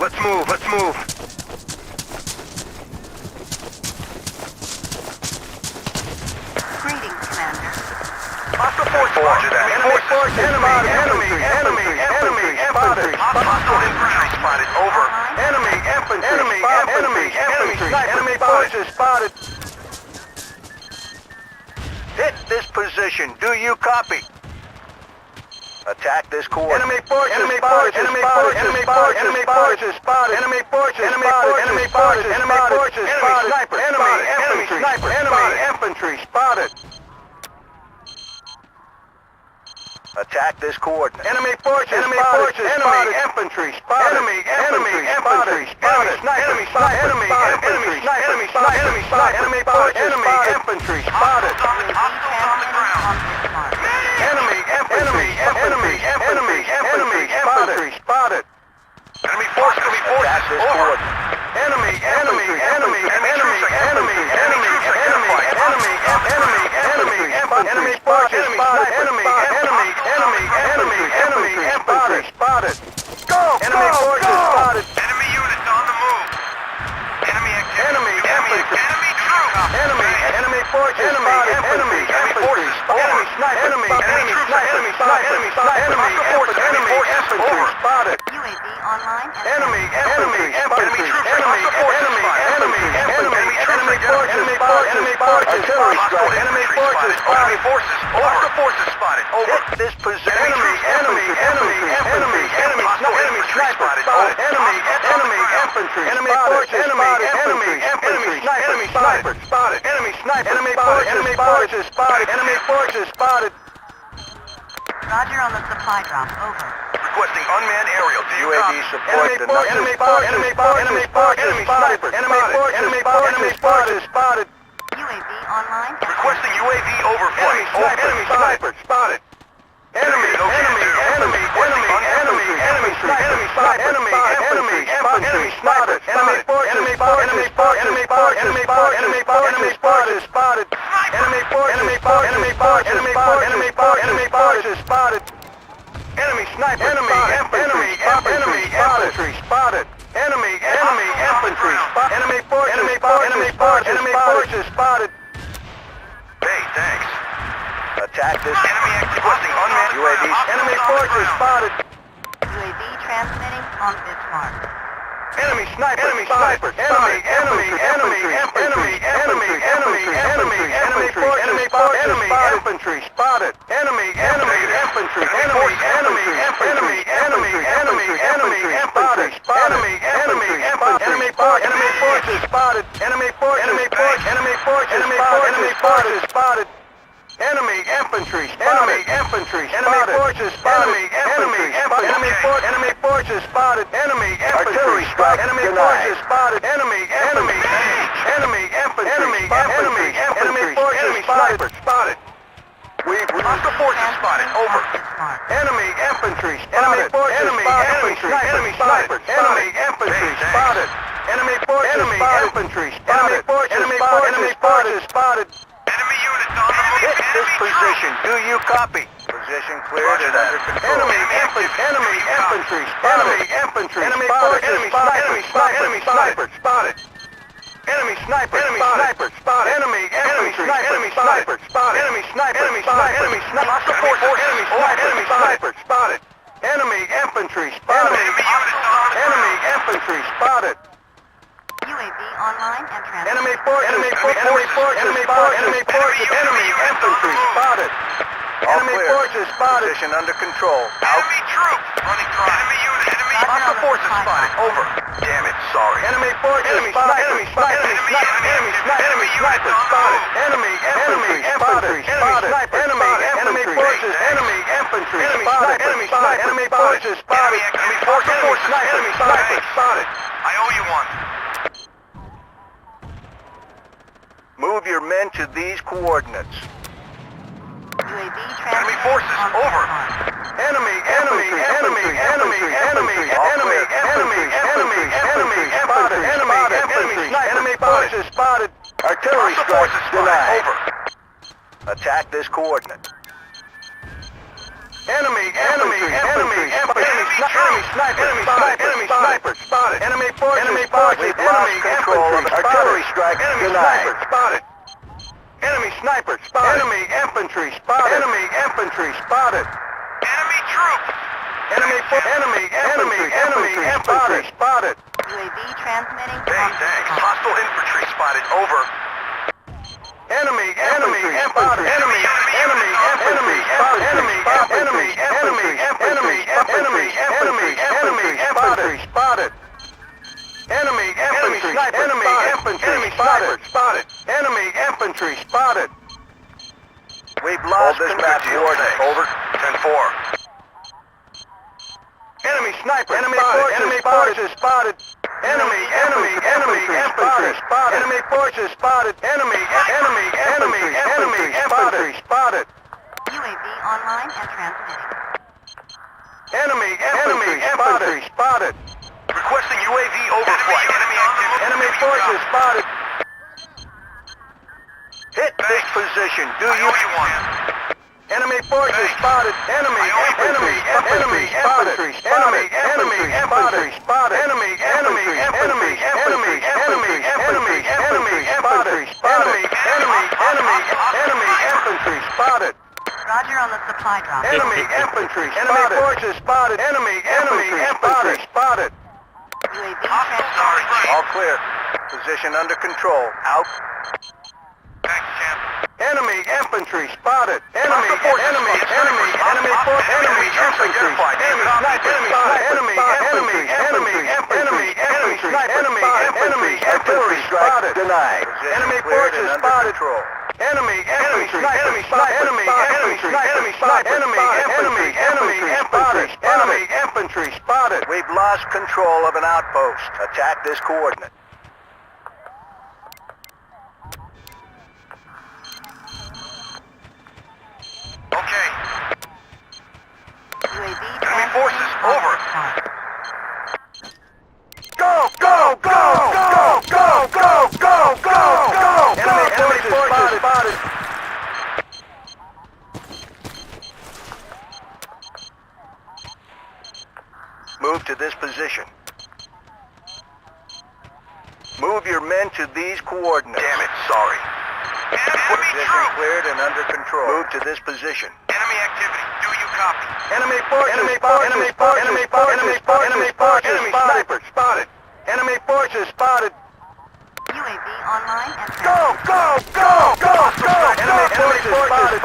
let's move, let's move. Greetings, Commander. Hostile forces, roger that. Enemy forces, enemy infantry spotted, over. Enemy forces spotted. Hit this position, do you copy? Attack this coordinate. Enemy forces spotted, enemy forces spotted, enemy forces spotted, enemy forces spotted, enemy forces spotted, enemy infantry, enemy infantry spotted. Attack this coordinate. Enemy forces spotted, enemy infantry spotted, enemy infantry spotted, enemy spotted, enemy infantry spotted, enemy spotted, enemy forces spotted, infantry spotted. Enemy infantry spotted. Enemy forces over. Enemy forces spotted. Enemy infantry spotted. Go! Enemy forces spotted. Enemy units on the move. Enemy activity. Enemy troops. Enemy forces spotted. Enemy forces. Enemy sniper. Enemy infantry spotted. UAV online. Enemy infantry troops. Enemy forces spotted. Over. This position. Enemy sniper spotted. Enemy infantry. Enemy forces spotted. Enemy sniper spotted. Enemy forces spotted. Enemy forces spotted. Roger on the supply drop. Over. Requesting unmanned aerial. Do you UAV support the enemy forces spotted. UAV online. Requesting UAV overflight. Enemy sniper spotted. Enemy infantry spotted. Enemy forces spotted. Enemy forces spotted. Enemy forces spotted. Enemy sniper. Enemy infantry spotted. Enemy infantry spotted. Enemy forces spotted. Hey, thanks. Attack this. Enemy requesting unmanned UAV. Enemy forces spotted. UAV transmitting on this mark. Enemy sniper. Enemy infantry. Enemy infantry spotted. Enemy infantry. Infantry spotted. Enemy forces spotted. Enemy forces spotted. Enemy infantry spotted. Enemy forces spotted. Enemy forces spotted. Enemy artillery strike. Enemy forces spotted. Enemy infantry sniper spotted. We've hostile forces spotted. Over. Enemy infantry spotted. Enemy sniper. Enemy infantry spotted. Enemy forces infantry spotted. Enemy forces spotted. Enemy units on the move. Hit this position. Do you copy? Position cleared and under control. Enemy infantry spotted. Enemy spotted. Enemy sniper spotted. Enemy sniper spotted. Enemy infantry sniper spotted. Enemy sniper spotted. Enemy sniper spotted. Enemy infantry spotted. Enemy infantry spotted. UAV online and transmitting. Enemy forces spotted. Enemy forces spotted. Position under control. Enemy troops running dry. Enemy unit. Hostile forces spotted. Over. Damn it. Sorry. Enemy forces spotted. Enemy sniper spotted. Enemy infantry spotted. Enemy forces. Enemy infantry spotted. Enemy forces spotted. Enemy forces spotted. I owe you one. Move your men to these coordinates. UAV Enemy forces over. Enemy forces spotted. Artillery strike denied. Over. Attack this coordinate. Enemy sniper spotted. Enemy sniper spotted. Enemy forces spotted. We've lost control of artillery strike. Enemy sniper spotted. Enemy sniper spotted. Enemy infantry spotted. Enemy infantry spotted. Enemy troops! Enemy infantry spotted. UAV transmitting Hey, on thanks. this Hostile infantry spotted. Over. Enemy infantry spotted. Enemy infantry spotted. Enemy infantry spotted. Enemy infantry spotted. Enemy infantry spotted. We've lost Hold this map coordinates. Over. 10-4. Enemy sniper. Enemy forces spotted. Enemy infantry spotted. Enemy forces spotted. Enemy infantry spotted. UAV online and transmitting. Enemy infantry spotted. Requesting UAV overflight. Enemy activity. Enemy forces spotted. Hit this position. Do you? Enemy forces spotted. Enemy infantry spotted. Enemy infantry spotted. Enemy infantry spotted. Enemy infantry spotted. Roger on the supply drop. Enemy infantry spotted. Enemy forces spotted. Enemy infantry spotted. UAV Hostile transmitting. sorry. All clear. Position under control. Out. Thanks, champ. Enemy infantry spotted. Enemy Hostile forces infantry spotted. spotted. Enemy infantry spotted. Enemy artillery strike denied. Enemy forces spotted. Enemy infantry spotted. Enemy infantry spotted. We've lost control of an outpost. Attack this coordinate. Okay. UAV Enemy forces. transmitting on Over. this mark. Go! Enemy forces spotted. Move to this position. Move your men to these coordinates. Damn it, sorry. Enemy Position troops! cleared and under control. Move to this position. Enemy activity. Do you copy? Enemy forces spotted. Enemy sniper spotted. Enemy forces spotted. UAV online and Go! Enemy forces spotted.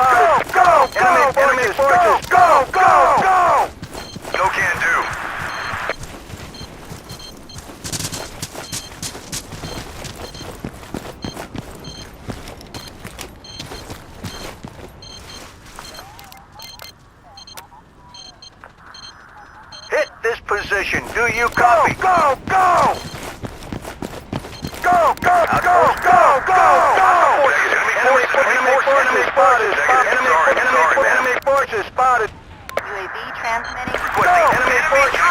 Enemy forces. Go! No can do. Hit this position. Do you copy? Go! Enemy forces spotted. UAV transmitting. Enemy forces.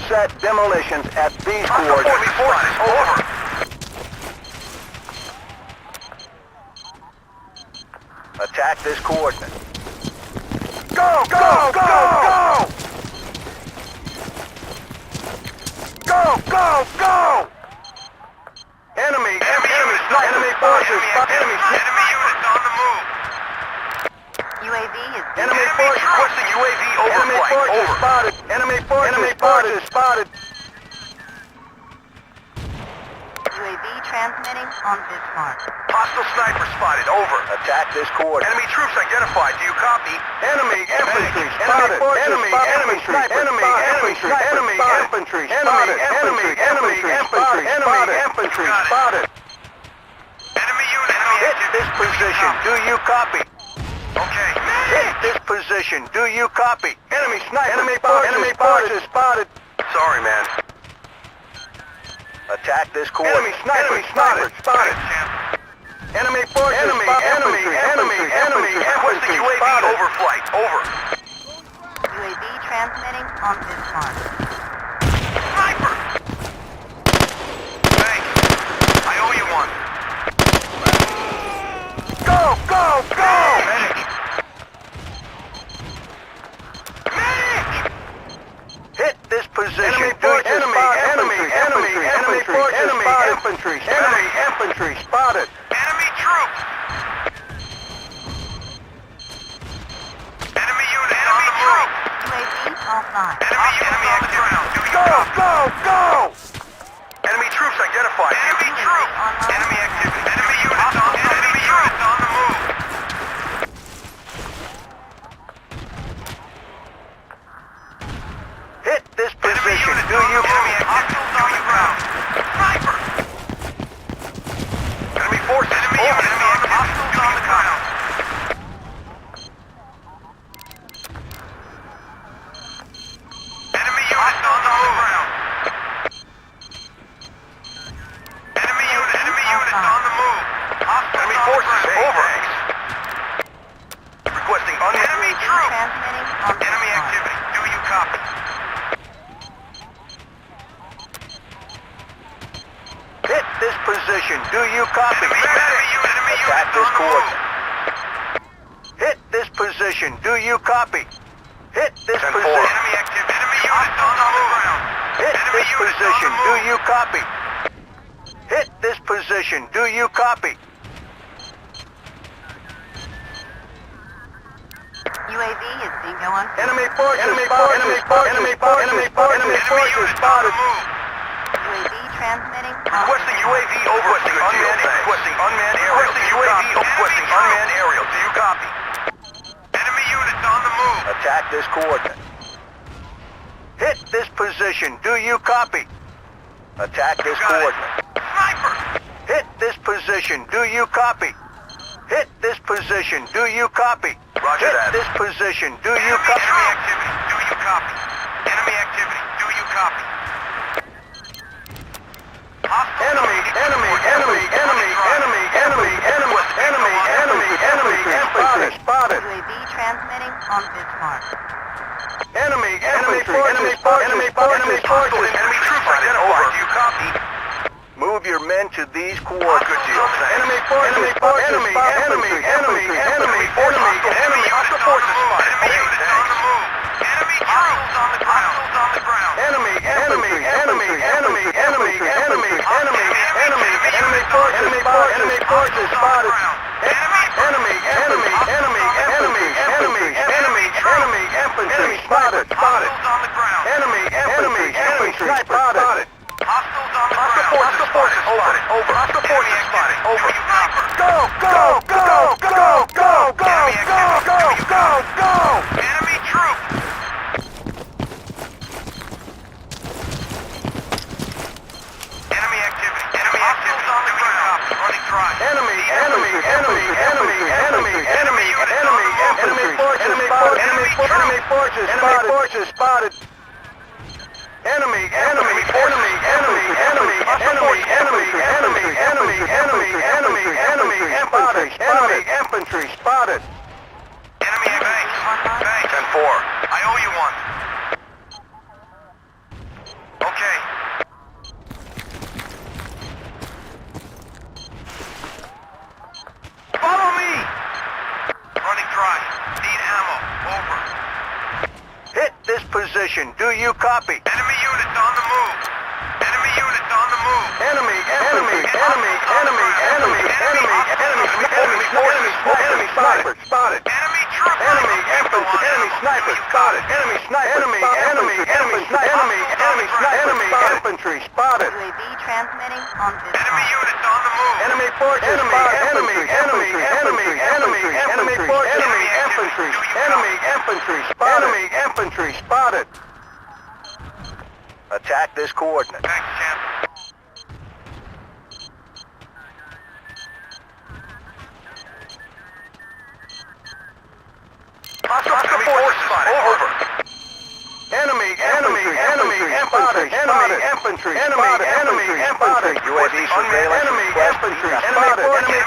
Set demolitions at these coordinates. Enemy forces. Over. Attack this coordinate. Go! Enemy forces. Enemy units on the move. UAV is Enemy Enemy forces. requesting UAV Enemy overflight. forces Over. spotted. Enemy forces spotted. UAV transmitting on this mark. Hostile sniper spotted. Over. Attack this coordinate. Enemy troops identified. Do you copy? Enemy infantry spotted. Enemy infantry. Enemy infantry. Enemy infantry spotted. Enemy infantry spotted. Enemy unit. Hit this position. Do you copy? Okay. Hit this position. Do you copy? Enemy sniper. Enemy forces spotted. Sorry, man. Attack this coordinate. Enemy sniper spotted. Champ. Enemy forces. Enemy Requesting infantry UAV spotted. overflight. Over. UAV transmitting on this mark. Sniper! Thanks. I owe you one. Go! Medic. troops! Enemy units on the move! UAV offline. Enemy on the ground. Do you copy? Go! Enemy troops identified. Enemy troops! Online. Enemy activity. Enemy units on the move! Hit this Enemy position. units Do on you the enemy activity. Do you ground? Sniper! Enemy forces. Enemy units on the hostiles on the ground. Enemy units on the ground. Enemy units on the move. Enemy forces over. Requesting enemy troops. Transmitting on Enemy this activity. Do you copy? hit this position? Do you copy? Enemy units Attack this on the move. coordinate. Hit this position. Do you copy? Hit this 10-4. position. Enemy activity. Enemy units on the ground. Hit Enemy this units on position. the Do move. you copy? Hit this position. Do you copy? UAV is bingo on. Enemy forces. Enemy forces spotted. UAV transmitting on Requesting UAV over. Requesting unmanned aerial. Requesting UAV. Requesting unmanned aerial. Do you copy? Enemy units on the move. Attack this coordinate. Hit this position. Do you copy? Attack this Got it. coordinate. Sniper. Hit this position. Do you copy? Hit this position. Do you copy? Roger Hit that. this position. Do you Enemy copy? activity. Do you copy? Enemy activity. Do you copy? Infantry spotted. UAV transmitting on this mark. Enemy forces. Enemy troops identified. Do you copy? Move your men to these coordinates. Good deal. Enemy forces. Enemy forces. Enemy forces spotted. Enemy units on the move. Enemy troops on the ground. Enemy forces spotted. Enemy infantry spotted. Hostiles on the ground. Enemy infantry spotted. Hostiles on the ground. Hostile forces spotted. Over. Hostile forces spotted. Over. Go! Enemy troops. Enemy activity. Enemy activity on the ground. Running dry. Enemy forces spotted. Enemy infantry spotted. Enemy base. Base. 10-4. I owe you one. Okay. Follow me. Running dry. Need ammo. Over. Hit this position. Do you copy? Enemy units on the move. Enemy units on the move. Enemy spotted. Enemy troops. Enemy sniper spotted. Enemy infantry spotted. UAV transmitting on this Enemy mark. units on the move. Enemy forces spotted. Enemy infantry spotted. Attack this coordinate. Thanks, champ. Hostile forces spotted. Over. Enemy infantry spotted. UAV surveillance. Enemy infantry spotted. Enemy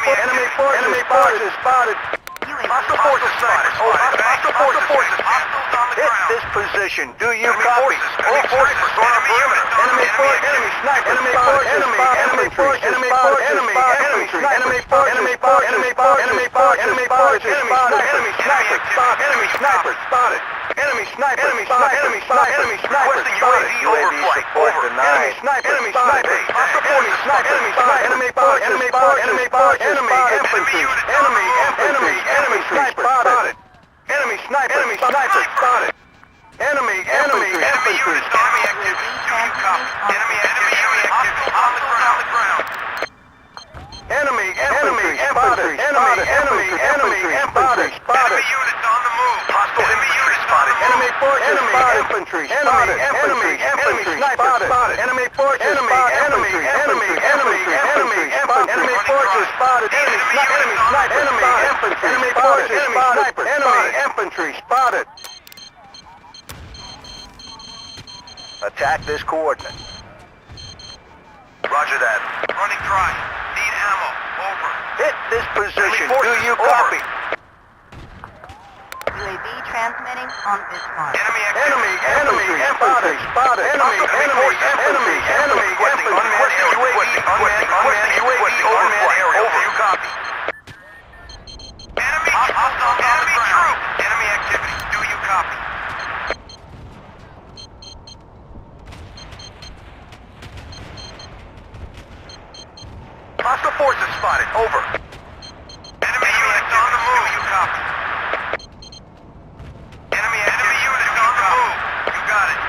forces spotted. Hostile forces spotted. Hostile forces. Hostiles on the Hit ground. this position. Do you Enemy copy? forces. Enemy forces on our perimeter. Enemy sniper. Enemy forces spotted. Enemy sniper. Requesting UAV overflight. Over. Enemy sniper. Hostile forces. Enemy forces. infantry. Enemy sniper spotted. Enemy sniper spotted. Enemy infantry. Enemy activity. Enemy activity. On the ground. Enemy infantry spotted. Enemy infantry spotted. Enemy units on the move. Hostile infantry spotted. Enemy forces spotted. Infantry spotted. Enemy sniper spotted. Enemy forces spotted. Enemy forces spotted. Enemy sniper spotted. Enemy forces spotted. Enemy infantry spotted. Attack this coordinate. Roger that. Running dry. Need ammo. Over. Hit this position. Enemy forces, Do you over. copy? UAV transmitting on this mark. Enemy activity. Enemy infantry spotted. Enemy Requesting unmanned UAV overflight. Over. You copy. Enemy troop. Enemy activity. Do you copy? Hostile forces spotted. Over. Enemy units on the move. You copy. Enemy units on the move. You got it.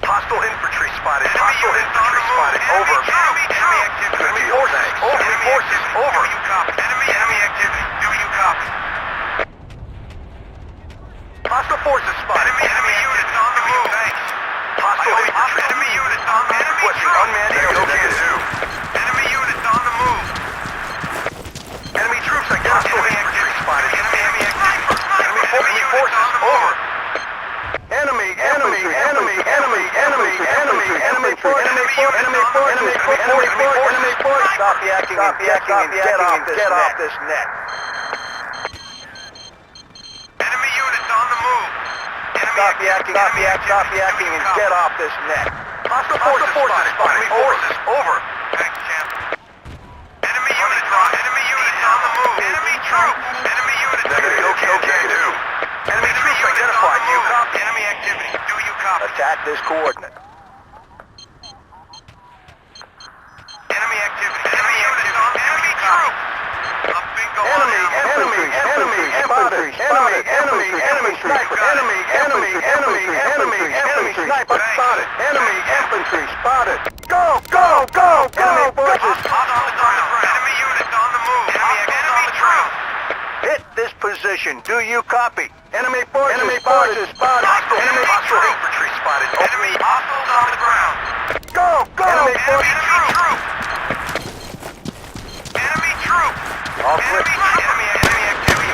Hostile infantry spotted. Hostile infantry spotted. Over. Enemy activity. Enemy forces. Over. Enemy forces. Over. You copy. Enemy activity. Do you copy? Hostile forces spotted. Enemy units on the move. Thanks. Hostile infantry. Enemy units on the move. Requesting unmanned aerial vehicle. Enemy units on the move. Enemy troops identified. Enemy activity spotted. Enemy activity. Enemy forces. Over. Enemy forces. Stop yakking and get off this net. Enemy units on the move. Stop yakking and get off this net. Hostile forces spotted. Enemy forces. Over. Thanks, champ. Enemy units on the move. Enemy troop. Enemy units. Okay, do. Enemy troops identified. Do you copy? Enemy activity. Do you copy? Attack this coordinate. Enemy activity. Enemy units on enemy troop. A bingo on Enemy infantry spotted. Enemy sniper. Enemy sniper spotted. Enemy infantry spotted. Go. Enemy forces. On the ground. Enemy units on the move. Enemy troop. Hit this position. Do you copy? Enemy forces spotted. Hostile infantry spotted. Enemy hostiles on the ground. Go. Enemy troop. Enemy troop. All clear. Enemy activity.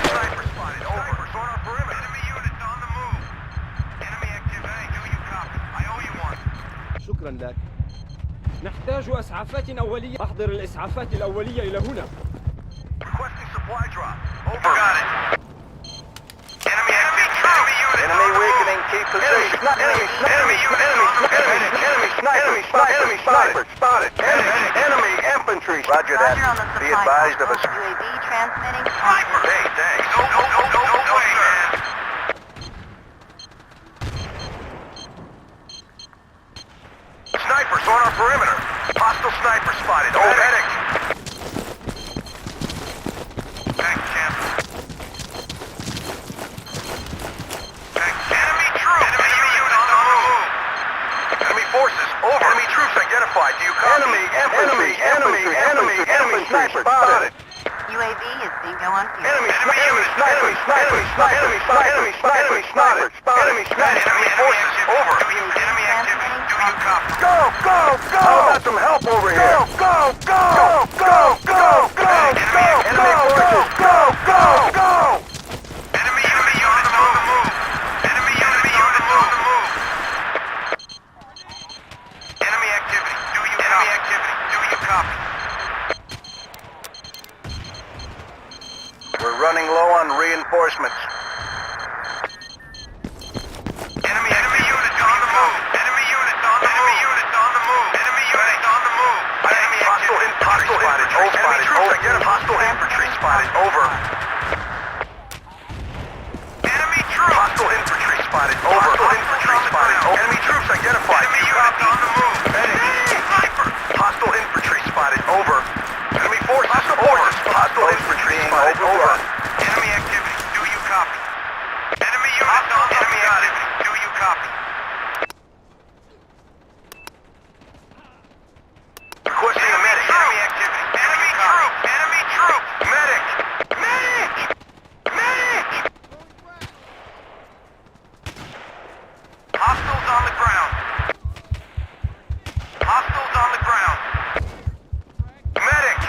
Sniper spotted. Over. On our perimeter. Enemy units on the move. Enemy activity. Do you copy? I owe you one. شكرا لك. نحتاج إسعافات أولية. أحضر الإسعافات الأولية إلى هنا. Requesting supply drop. Over. Got it. Enemy troop. Enemy weakening key position. Enemy sniper spotted. Enemy infantry. Roger that. Roger on the supply Be advised of drop. a UAV transmitting on Sniper. this. Hey, thanks. No way, man. Snipers on our perimeter. Hostile sniper spotted. Oh, medic. Thanks, champ. Thanks. Enemy troop. Enemy units on the move. Enemy forces. Over. Enemy troops identified. Do you copy? Enemy sniper spotted. UAV is bingo on fuel. Enemy sniper spotted. Enemy forces. Over. Enemy activity. Do you copy? Go. How about some help over here? Go. Enemy forces. Go. Enemy units on the move. Enemy units on the move. Enemy activity. Do you copy? We're running low on reinforcements. Enemy units on the move. Enemy units on the move. Enemy hostile infantry spotted. Enemy troops identified. Hostile infantry spotted. Over. Enemy troops. Hostile infantry spotted. Over. Infantry spotted. Enemy troops identified. Enemy units on the move. Sniper. Hostile infantry spotted. Over. Enemy forces. Hostile forces. spotted. Over. Enemy activity. Do you copy? Enemy units on enemy activity. Do you copy? Requesting a medic. Enemy activity. Enemy troop. Enemy troop. Medic. Medic. Medic. Hostiles on the ground. Hostiles on the ground. Medic.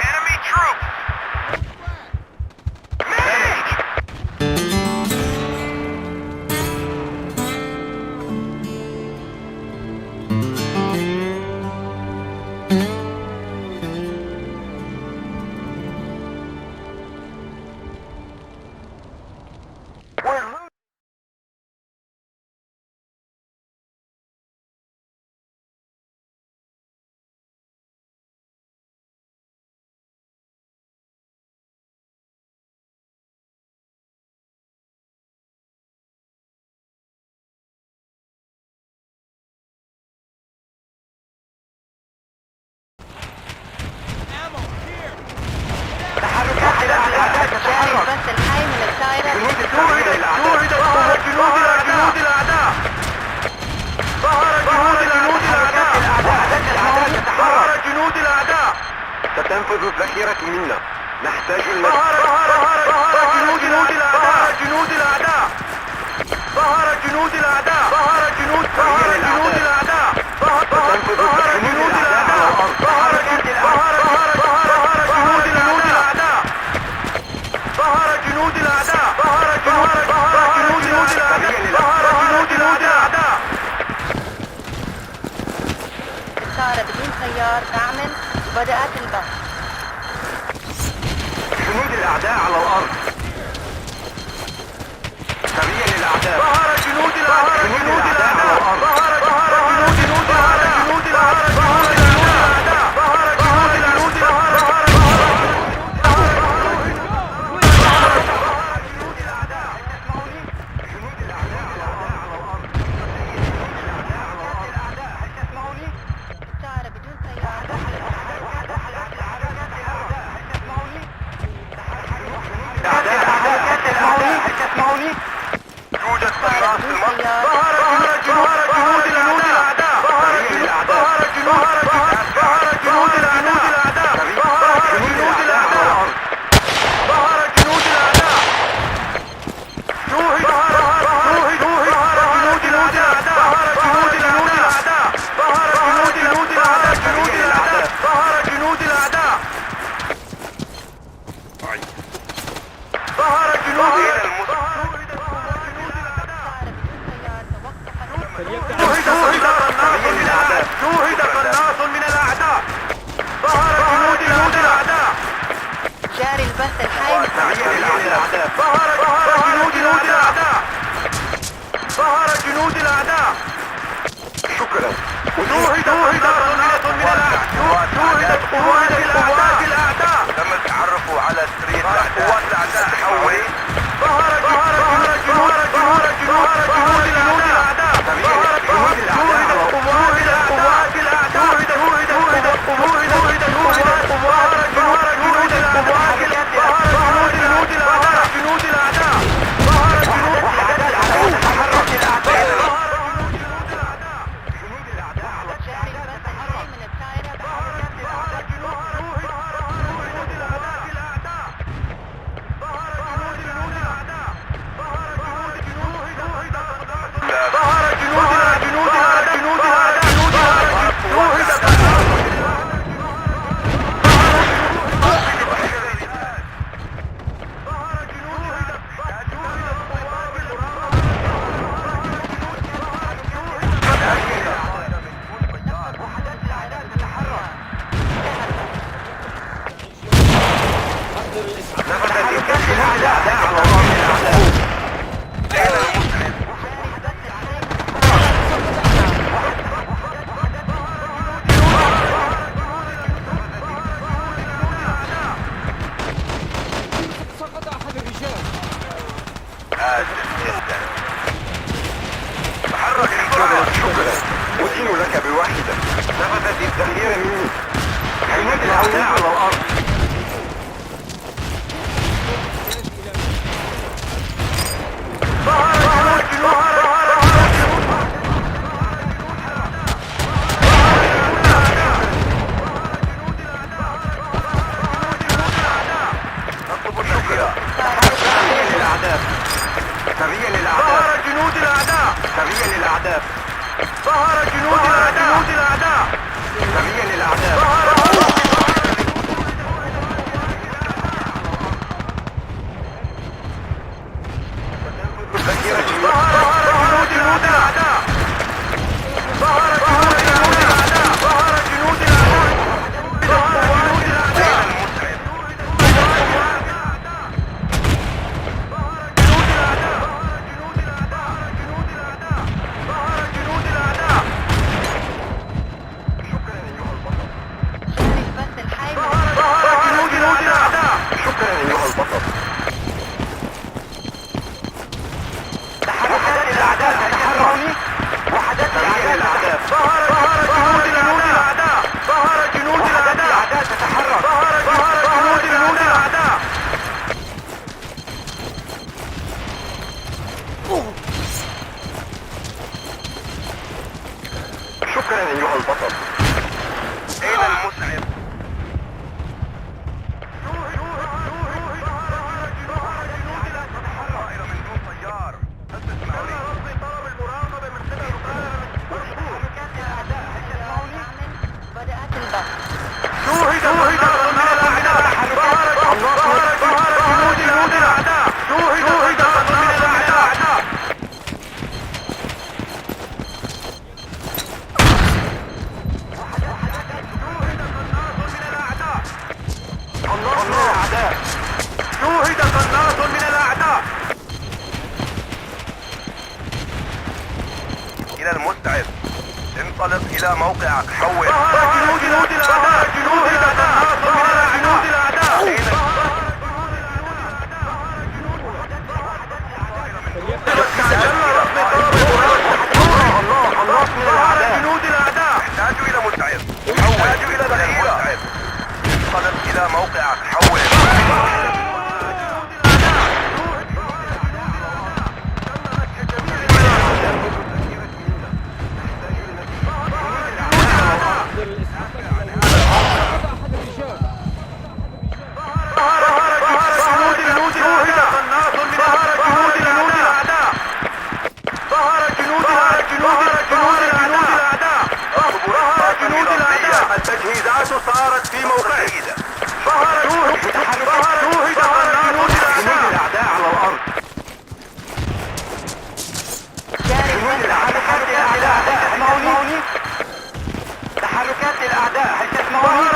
Enemy troops. Medic. We're losing. تحركات الأعداء جاري البث الحي من الطائرة. جنود ظهر جنود الأعداء. ظهر جنود الأعداء. ظهر جنود الأعداء. ستنفذ الذخيرة منا. نحتاج المدد. ظهر جنود الأعداء. جنود الأعداء. ظهر جنود الأعداء. ظهر جنود الأعداء. ستنفذ جنود الأعداء. ظهر جنود الأعداء. ظهر جنود الأعداء. ظهر جنود الأعداء. الطائرة بدون سيار تعمل وبدأت البث. جنود الأعداء على الأرض. سريع للأعداء. ظهر جنود الأعداء. جنود الأعداء على الأرض. ظهر جنود الأعداء. جنود الأعداء. ظهر جنود الأعداء. الطائرة بدون سيار يوجد قناص في المنطقة. ظهر جنود الأعداء. ظهر جنود الأعداء. ظهر جنود الأعداء. ظهر جنود الأعداء. ظهر جنود الأعداء. ظهر جنود الأعداء. ظهر جنود الأعداء. ظهر جنود الأعداء. جنود الأعداء. ظهر جنود الأعداء. ظهر جنود شوهد قناص من الأعداء. ظهر جنود الأعداء. جاري البث الحي من ظهر جنود الأعداء. ظهر جنود الأعداء. شكرا. شوهد قناص من الأعداء. شوهدت قوات الأعداء. تم التعرف على سرية قوات الأعداء حولي. ظهر جنود الأعداء. قوات سريا للأعداء. ظهر جنود الأعداء. سريا للأعداء. ظهر جنود الأعداء. سريا للأعداء. إلى المستعد. انطلق إلى موقعك. حول. جنود الأعداء. جنود الأعداء. جنود الأعداء. احتاج إلى مستعد. احتاج إلى مستعد. انطلق إلى موقعك. حول. التجهيزات صارت في موقعها. جنود الأعداء على الأرض. تحركات الأعداء. هل تسمعوني؟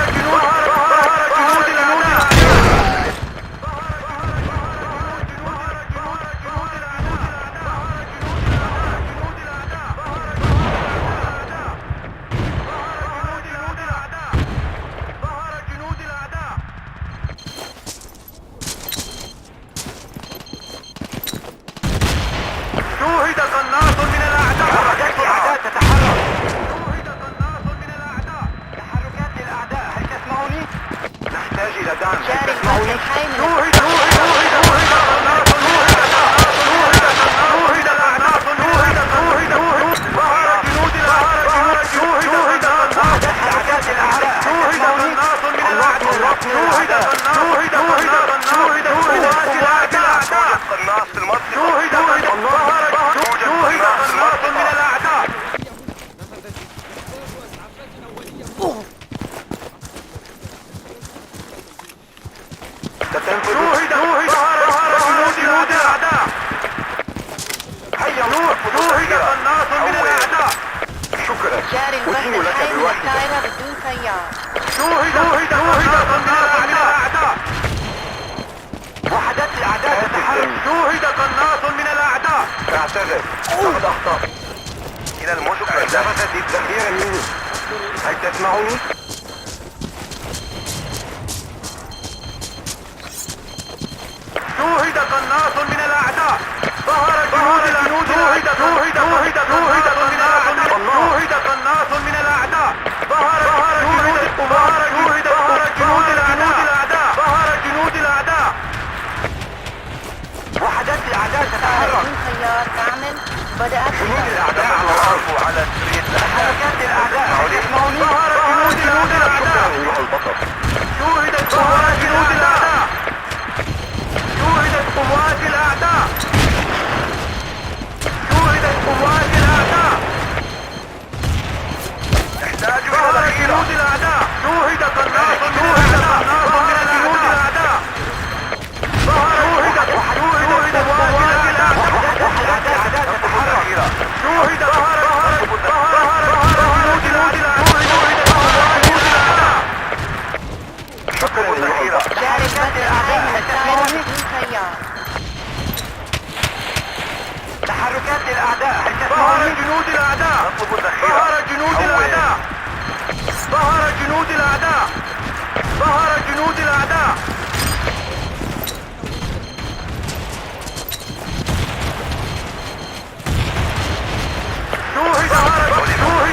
شوهد قناص من الأعداء. تحركات الأعداء تتحرك. شوهد قناص من الأعداء. تحركات الأعداء. هل تسمعوني؟ نحتاج إلى دعم. هل تسمعوني؟ شوهد جاري البحر الحي من الطائرة بدون سيارة. شوهد قناص من الأعداء. وحدات الأعداء تتحرك. شوهد قناص من الأعداء. اعتذر. لقد أخطأت. إلى المستعد. ذهبت الذخيرة مني. هل تسمعوني؟ شوهد قناص من الأعداء. ظهر جنود الأعداء. شوهد قناص من الأعداء. ظهر جنود الأعداء. وحدات الأعداء تتحرك. بدون سيارة تعمل. بدأت جنود الأعداء على الأرض وعلى السرير. تحركات الأعداء. ظهر جنود الأعداء. شوهدت قوات جنود الأعداء. شوهدت قوات الأعداء. ظهر جنود الأعداء. شوهد قناص من الأعداء. ظهر جنود الأعداء. ظهر قوات الأعداء. شوهد ظهر جنود الأعداء. شكرا للأخيرة. شركات الأعداء مسيرة بدون سيارة. تحركات الأعداء. ظهر جنود الأعداء. ظهر جنود الأعداء. ظهر جنود الأعداء. ظهر جنود الأعداء. شوهد ظهر جنود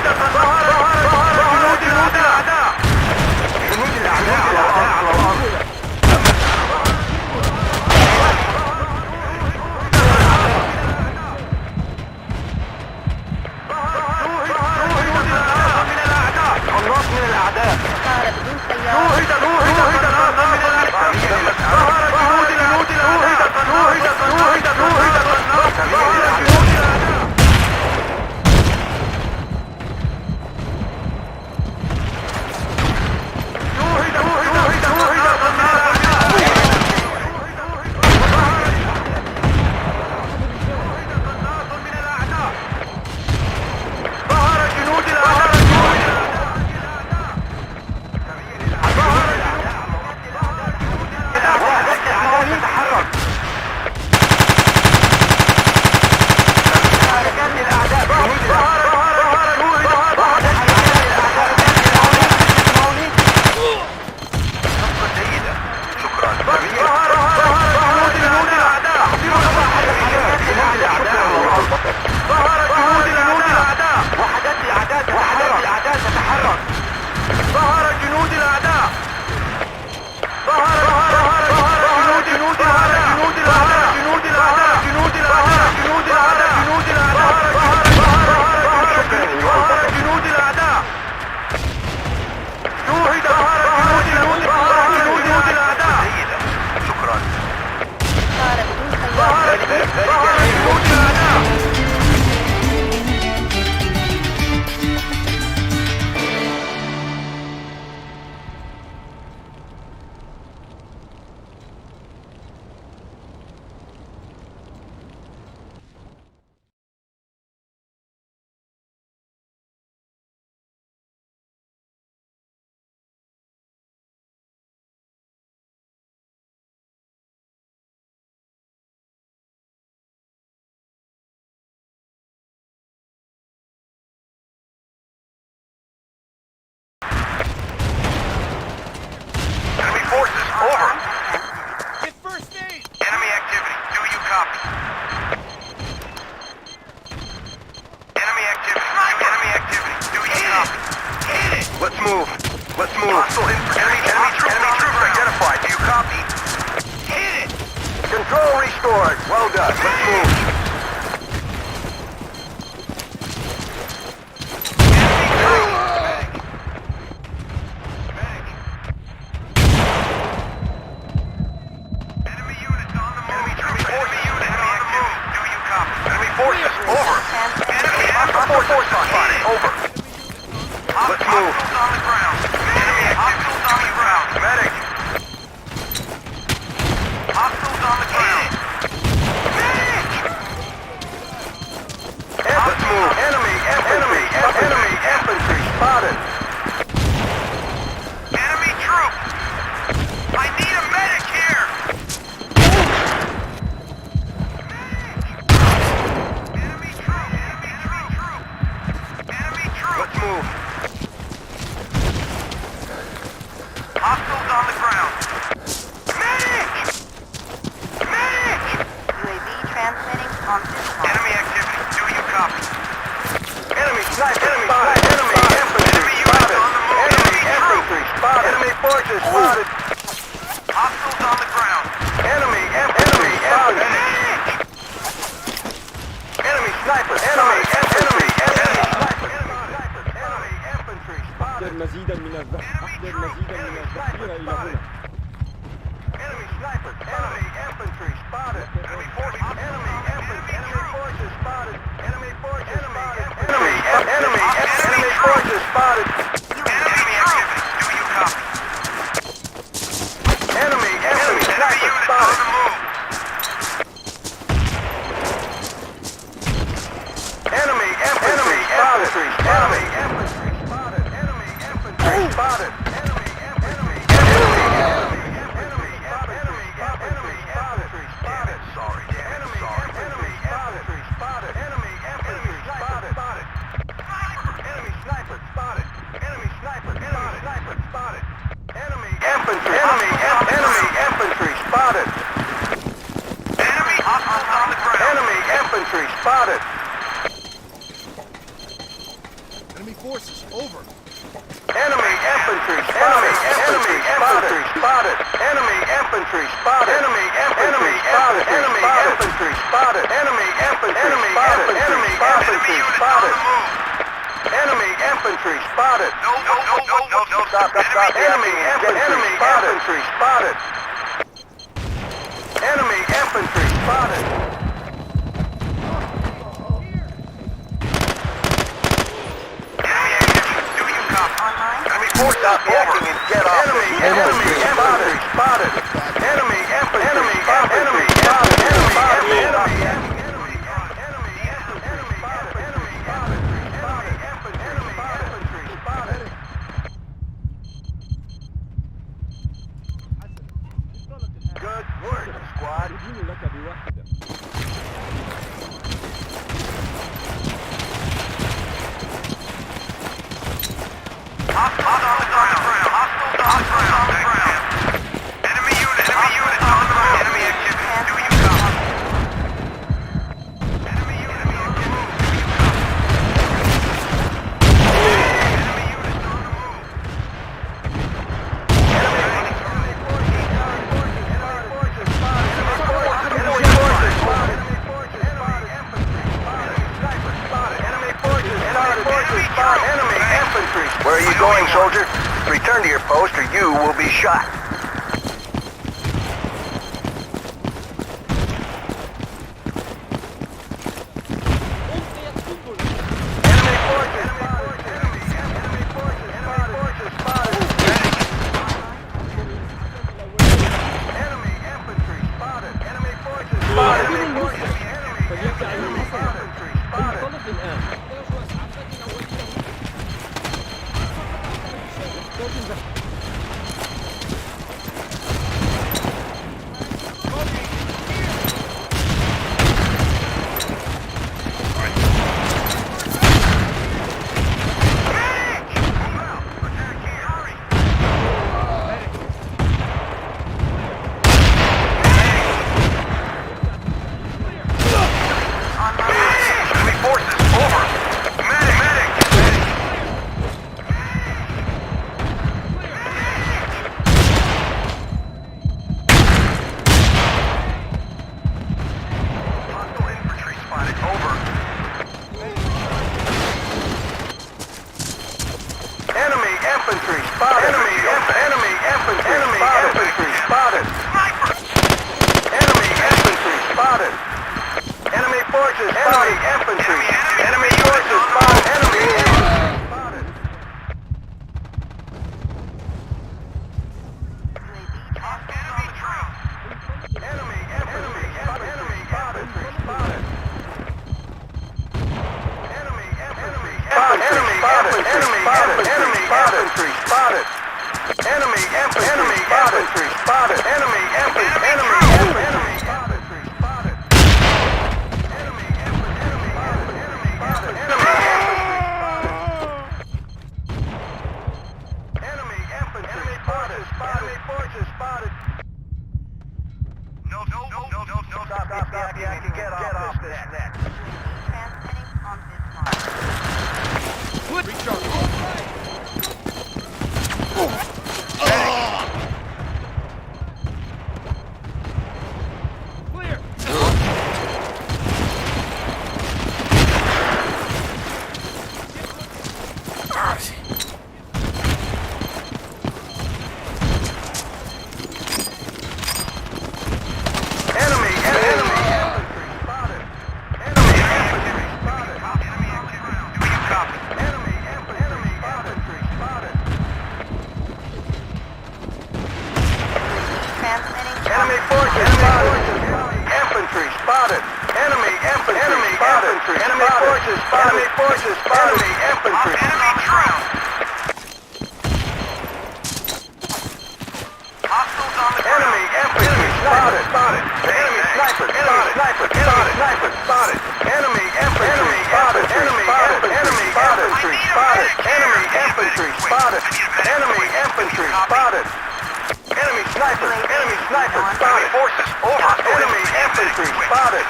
الأعداء. جنود الأعداء على الأرض. قناص من الأعداء. مسيرة بدون سيارة. شوهد قناص من الأعداء. ظهر جنود الأعداء. شوهد قناص. ظهر جنود الأعداء. Forces over. Get first aid! Enemy activity. Do you copy? Enemy activity. Enemy activity. Do you copy? Hit it. Let's move. Let's move. Hostile infantry. Enemy troops identified. Do you copy? Hit it. Control restored. Well done. Let's move. Forces over. Enemy forces spotted. Over. Let's move. Hostiles on the ground. Enemy hostiles on the ground. Medic. Hostiles on the ground. Medic. Let's move. Enemy infantry spotted. Enemy troops. I need a medic here. Let's move. Hostiles on the ground. Medic! Medic! UAV transmitting on this one. Enemy activity. Do you copy? Enemy Sniper enemy spotted. Enemy infantry spotted. on the move. Enemy infantry spotted. Enemy forces spotted. Hostiles on the ground. Enemy infantry spotted. Medic! Enemy sniper. Enemy infantry. Enemy sniper. Enemy infantry spotted. أحضر مزيدا من الذخيرة. أحضر مزيدا من الذخيرة إلى هنا. Enemy sniper. Enemy infantry spotted. Enemy forces. Enemy forces spotted. Enemy forces spotted. Enemy forces spotted. Over. Enemy infantry spotted. Enemy infantry spotted. Enemy infantry spotted. Enemy infantry spotted. Enemy infantry spotted. Enemy infantry spotted. Enemy infantry spotted. Enemy infantry spotted. No. Stop. Enemy infantry spotted. Enemy infantry spotted. Stop yakking and get off. Enemy infantry spotted. Enemy infantry spotted. Enemy Good work, squad. Hostiles on the ground. Enemy units on the move. Enemy activity. Do you copy? Enemy units on the move. Enemy units on the move. Where are you going, soldier? Return to your post or you will be shot.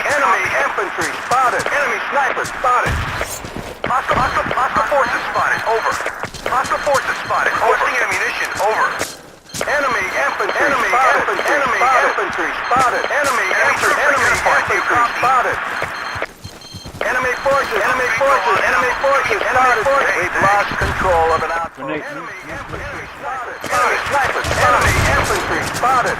Enemy infantry spotted. Enemy sniper spotted. Hostile forces spotted. Over. Hostile forces spotted. Requesting ammunition. Over. Enemy infantry spotted. Enemy infantry spotted. Enemy infantry spotted. Enemy forces. Enemy forces. Enemy forces spotted. We've lost control of an outpost. Enemy infantry spotted. Enemy snipers. Enemy infantry spotted.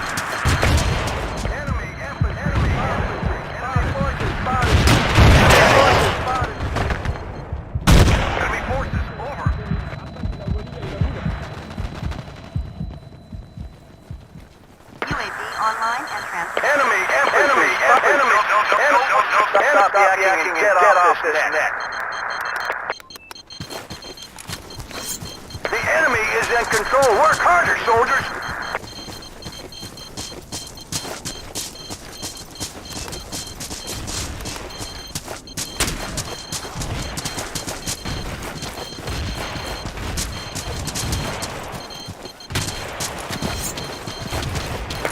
Enemy infantry. Enemy forces spotted. Enemy forces spotted. Enemy forces. Over. UAV online and transmitting. Enemy infantry. Enemy. Stop the acting and get off this net. The enemy is in control. Work harder, soldiers.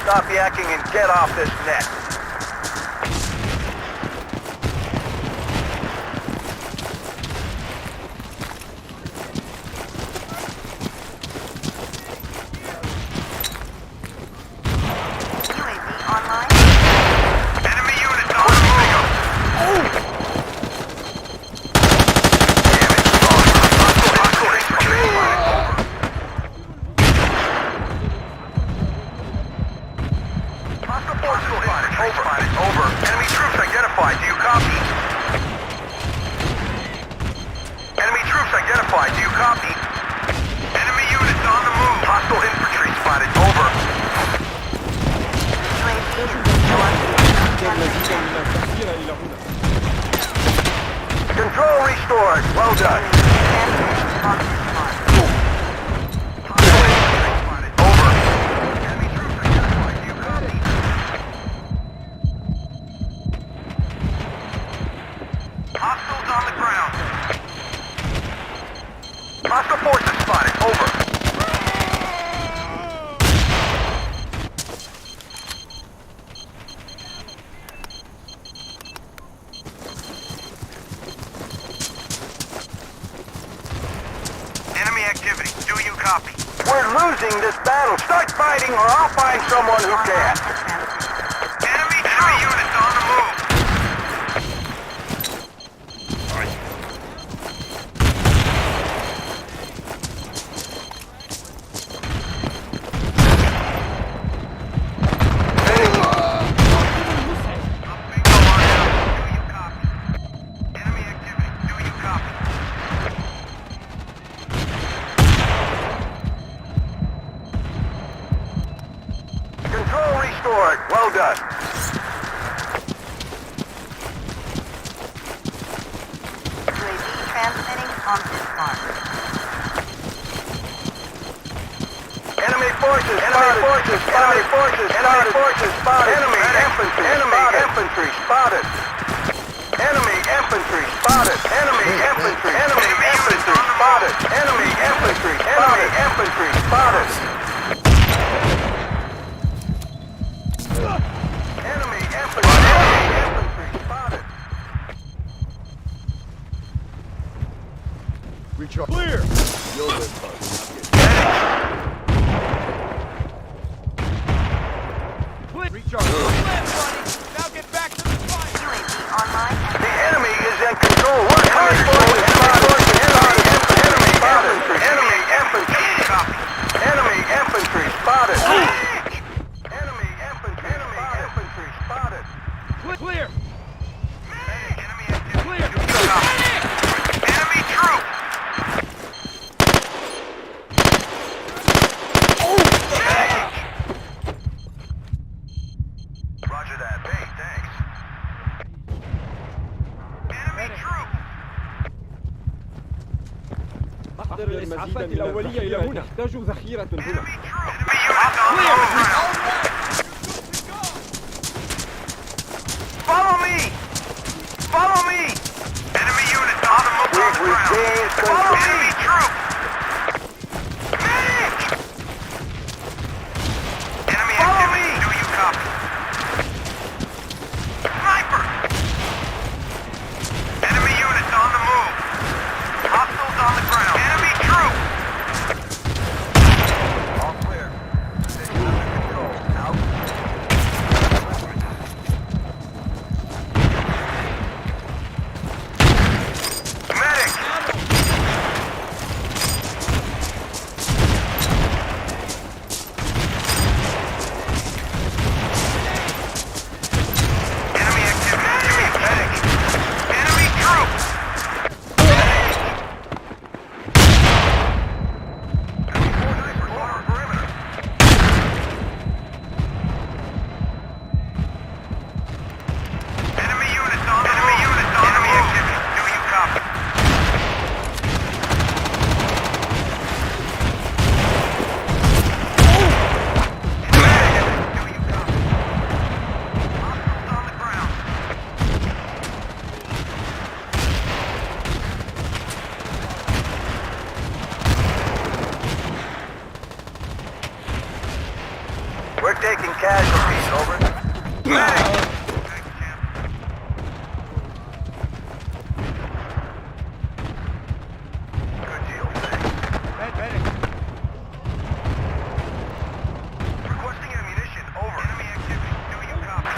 Stop yakking and get off this net. UAV online. Enemy units on the move. Hostile forces spotted. Over. Enemy troops identified. Do you copy? Enemy troops identified. Do you copy? Enemy units on the move. Hostile infantry spotted. Over. UAV is restored. مزيدا من التأثير إلى هنا. Control restored. Well done. Transmitting on this mark. Hostile infantry spotted. Over. Enemy troops identified. Do you copy? Hostiles on the ground. Hostile forces spotted. Over. Enemy activity. Do you copy? We're losing this battle. Start fighting or I'll find someone who can. Enemy units on the move. Bingo on out. Do you copy? Enemy activity. Do you copy? Control restored. Well done. UAV transmitting on this mark. Enemy forces spotted. Enemy forces spotted. Enemy forces spotted. Enemy infantry. Enemy infantry spotted. Enemy infantry spotted. Enemy infantry. Enemy infantry spotted. Enemy infantry. Enemy infantry spotted. Enemy infantry. Enemy infantry spotted. Recharge. Clear! Recharge. Now get back to the fight! UAV online and The enemy is in control. Work hard, forces spotted. Enemy infantry. Enemy infantry. Enemy infantry spotted. Enemy infantry. Enemy infantry spotted. Clear! Enemy activity. Clear! Do you copy? Enemy troops. Roger that. Hey, thanks. Enemy troops. أحضر الإسعافات الأولية إلى هنا. نحتاج ذخيرة هنا. Enemy troops. Enemy units on the ground. Follow me. Follow me. Enemy units on the move on the We've ground. regained Follow control. enemy troops. Medic. Enemy activity. Do you copy? Sniper. Enemy units on the move. casualties, over. Medic! Good deal, thanks. Medic. Requesting ammunition, over. Enemy activity, do you copy?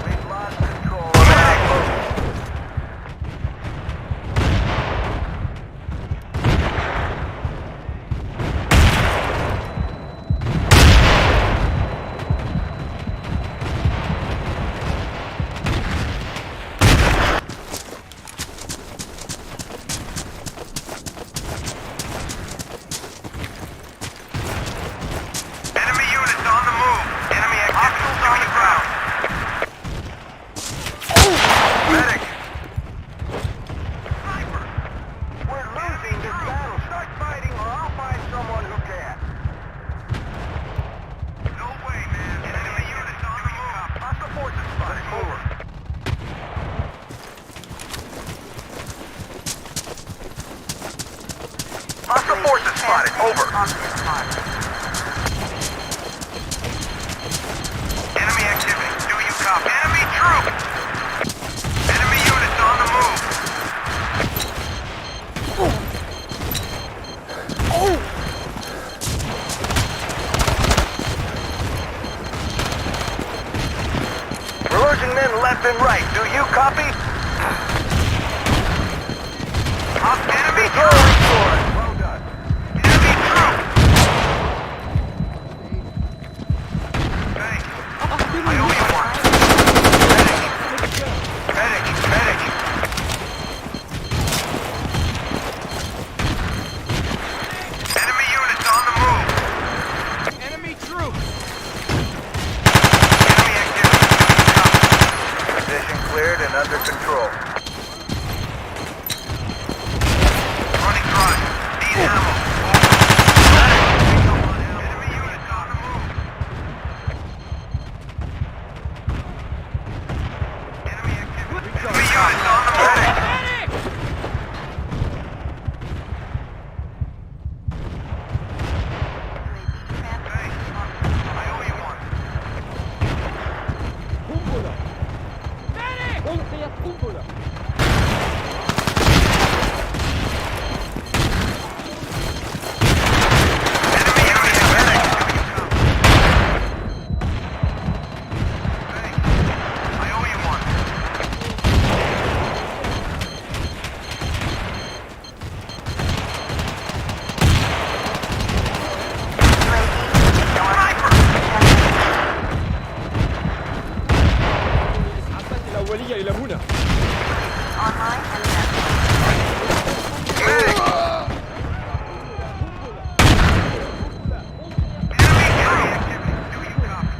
We've lost control of that. Enemy units on the move. Enemy activity, do you ground? Medic! Sniper! We're losing this battle. Start fighting or I'll find someone who can. No way, man. Enemy units on the move. Hostile forces spotted. Over. Hostile forces spotted. Over. On this mark. Enemy activity, do you copy? Enemy troop! Enemy units on the move. We're losing men left and right. Do you copy? Enemy Control troop! restored. Well done. Enemy troop! Thanks. I owe you one. Medic! Medic! Enemy units on the move. Enemy troops! Enemy activity. Position cleared and under control. Running dry. Need ammo. Enemy units on the move. Enemy activity. Enemy units on the move. Thanks. I owe you one. قنبلة! ألقيت قنبلة! Enemy units. Medic. Thanks. I owe you one. Sniper! الإسعافات الأولية إلى هنا. Online and net. Medic! Enemy activity. Do you copy?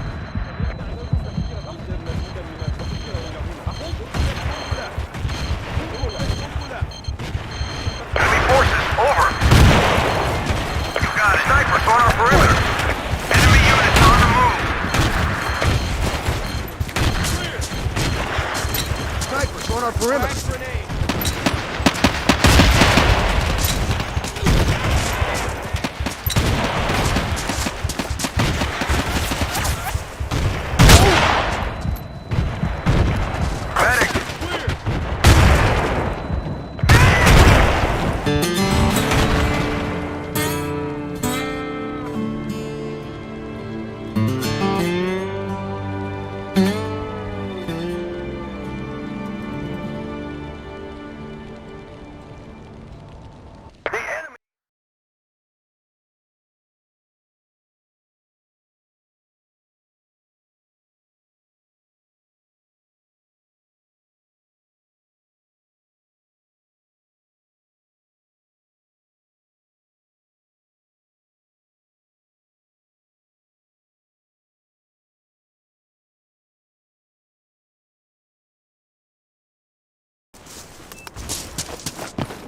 Enemy forces, over. You got it. Snipers on our perimeter. Enemy units on the move. Snipers on our perimeter. Medic! The enemy...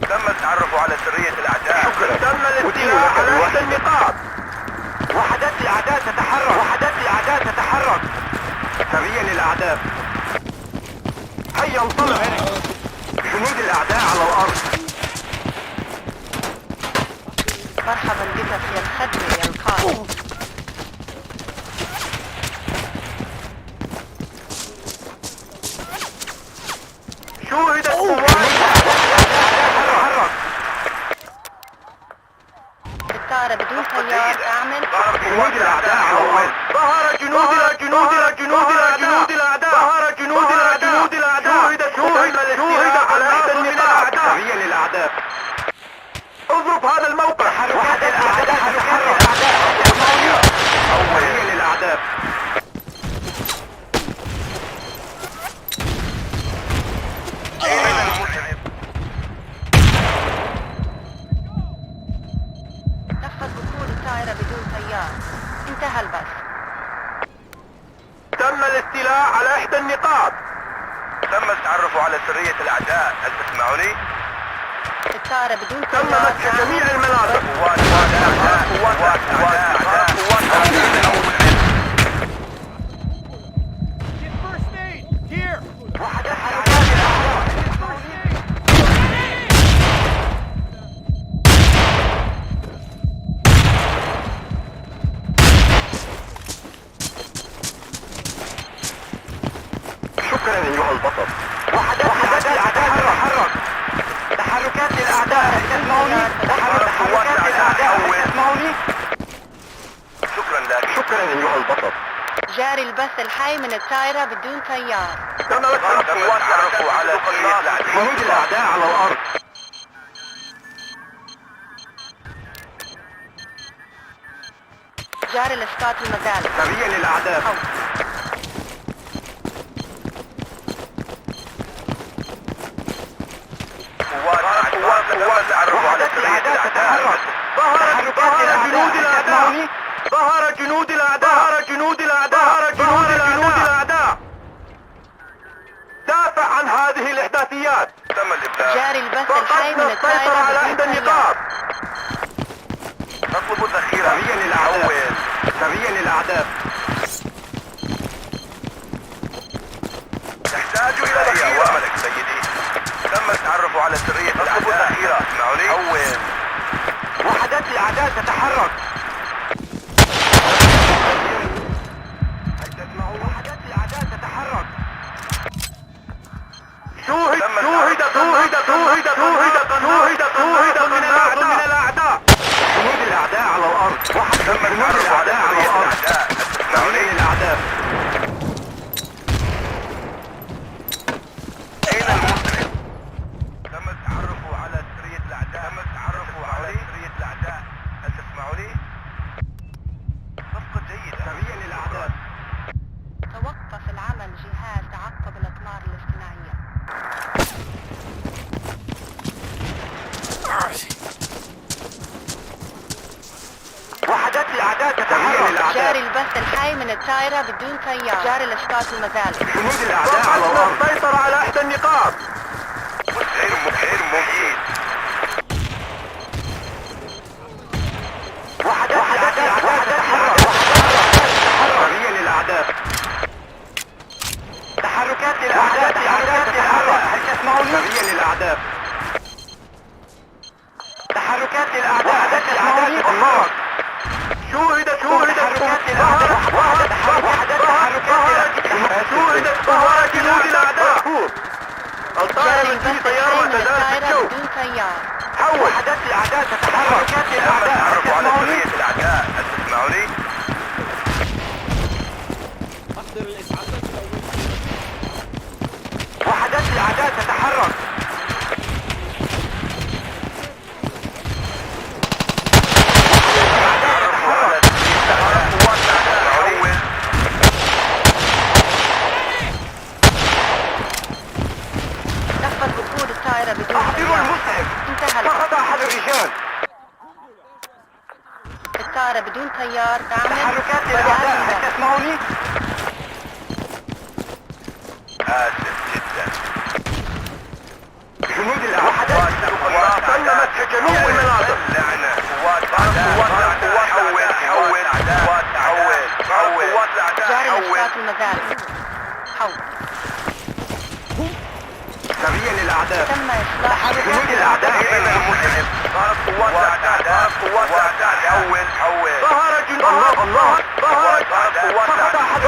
تم التعرف على سرية الأعداء. شكرا. تم الاستيلاء على إحدى النقاط. وحدات الأعداء تتحرك. وحدات الأعداء تتحرك. سرية للأعداء. هيا انطلق. جنود الأعداء على الأرض. مرحبا بك في الخدمة يا القائد. شوهدت قوات الطائرة بدون طيار تعمل. جنود الأعداء على الأرض. ظهر جنود الأعداء. ظهر جنود الأعداء. شوهد على إحدى النقاط. سرية للأعداء. اضرب هذا الموقع. وحدات الأعداء تتحرك. سرية للأعداء. نفذ وصول الطائرة بدون طيار. انتهى البث. تم الاستيلاء على إحدى النقاط. تم التعرف على سرية الأعداء، هل تسمعوني؟ الطائرة بدون تم طيار مسح جميع المناطق. قوات شكرا أيها البطل. وحدات الأعداء تتحرك. تحركات الأعداء تسمعوني؟ تحركات الأعداء تسمعوني؟ شكرا لك. شكرا أيها البطل. جاري البث الحي من الطائرة بدون طيار. تم التعرف على سرية الأعداء. جنود الأعداء على الأرض. جاري الإسقاط المزال. سرية للأعداء. ظهر جنود الأعداء. دافع عن هذه الإحداثيات. تم الإبلاغ. جاري البث الحي من فقدنا السيطرة على الطائرة إحدى بدون النقاط. طيار. نطلب الذخيرة. سرية للأعداء. تحتاج إلى ذخيرة. أملك سيدي. تم التعرف على سرية الأعداء. ذخيرة. اسمعوني؟ وحدات الأعداء تتحرك. وحدات الأعداء تتحرك. شوهد من الأعداء. جنود الأعداء على الأرض. تم التعرف على سرية الأعداء. اسمعوني؟ الأعداء. أين المسلم؟ تم التعرف على سرية الأعداء. هل تسمعوني؟ صفقة جيدة. سرية للأعداء. توقف العمل جهاز تعقب الأقمار الاصطناعية. وحدات الأعداء تتحرك. جاري البث الحي من الطائرة بدون طيار. جاري الإسقاط المزال. جنود الأعداء على الأرض. السيطرة على إحدى النقاط. غير مجيد. وحدات الأعداء تتحرك. سرية للأعداء. تحركات الأعداء تتحرك. هل تسمعوني؟ سرية للأعداء. تحركات الأعداء تسمعوني؟ شوهدت تحركات الأعداء. ظهر جنود الأعداء. الطائرة جاري من دون البث طيار الحي من وتزال في الطائرة الجو. بدون طيار. وحدات الأعداء تتحرك. تم التعرف على سرية الأعداء. هل تسمعوني؟ أحضر الإسعافات الأولية. وحدات الأعداء تتحرك. نفذ وصول الطائرة بدون أحضروا طيار. المسعف. انتهى البث. سقط أحد الرجال. الطائرة بدون طيار تعمل. تحركات بدأت الأعداء. هل البث. تسمعوني؟ آسف جدا. جنود الأعداء. تم مسح جميع المناطق. لعنة. قوات الأعداء. جاري الإسقاط المزال. حول. سريع للأعداء. تم إصلاح جنود الأعداء بين المسلم. ظهرت قوات الأعداء. ظهرت قوات الأعداء. حول. ظهر جنود الله. ظهرت قوات الأعداء.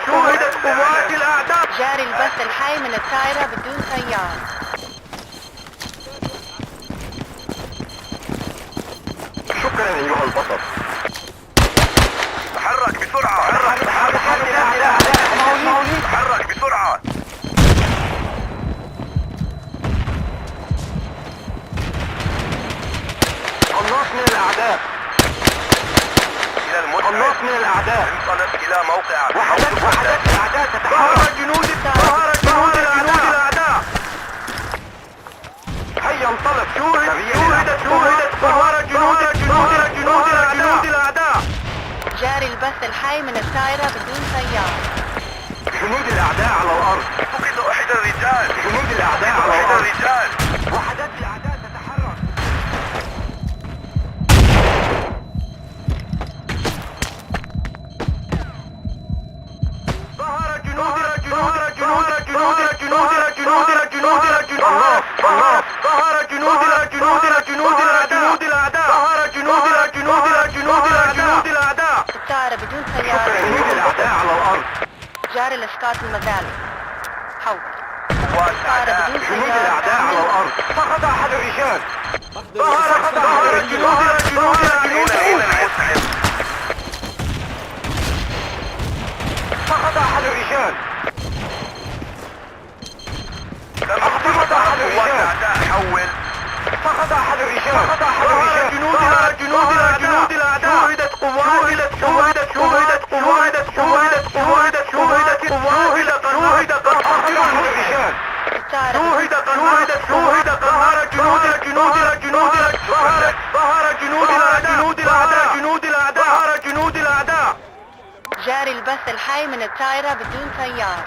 شوهدت قوات الأعداء. جاري البث الحي من الطائرة بدون طيار. شكرا أيها البطل. تحرك بسرعة. تحرك بسرعة. النص من الأعداء. النص من الأعداء. انطلق إلى موقع. وحدات الأعداء تتحرك. ظهر جنود الأعداء. هيا انطلق. شوهدت. ظهر جنود الأعداء. جاري البث الحي من الطائرة بدون طيار. جنود الأعداء على الأرض. فقد أحد الرجال. جنود الأعداء على الأرض. وحدات الأعداء تتحرك. ظهر جنود الأعداء. الطائرة بدون طيار. جنود الأعداء على الأرض. جاري الإسقاط المذالي. حول. جنود الأعداء على الأرض. سقط أحد الرجال. ظهر جنود الأعداء. سقط أحد الرجال. سقط أحد الرجال. حول. سقط أحد الرجال. جنود الأعداء. شوهدت قوات. جنود الأعداء. جاري البث الحي من الطائرة بدون طيار.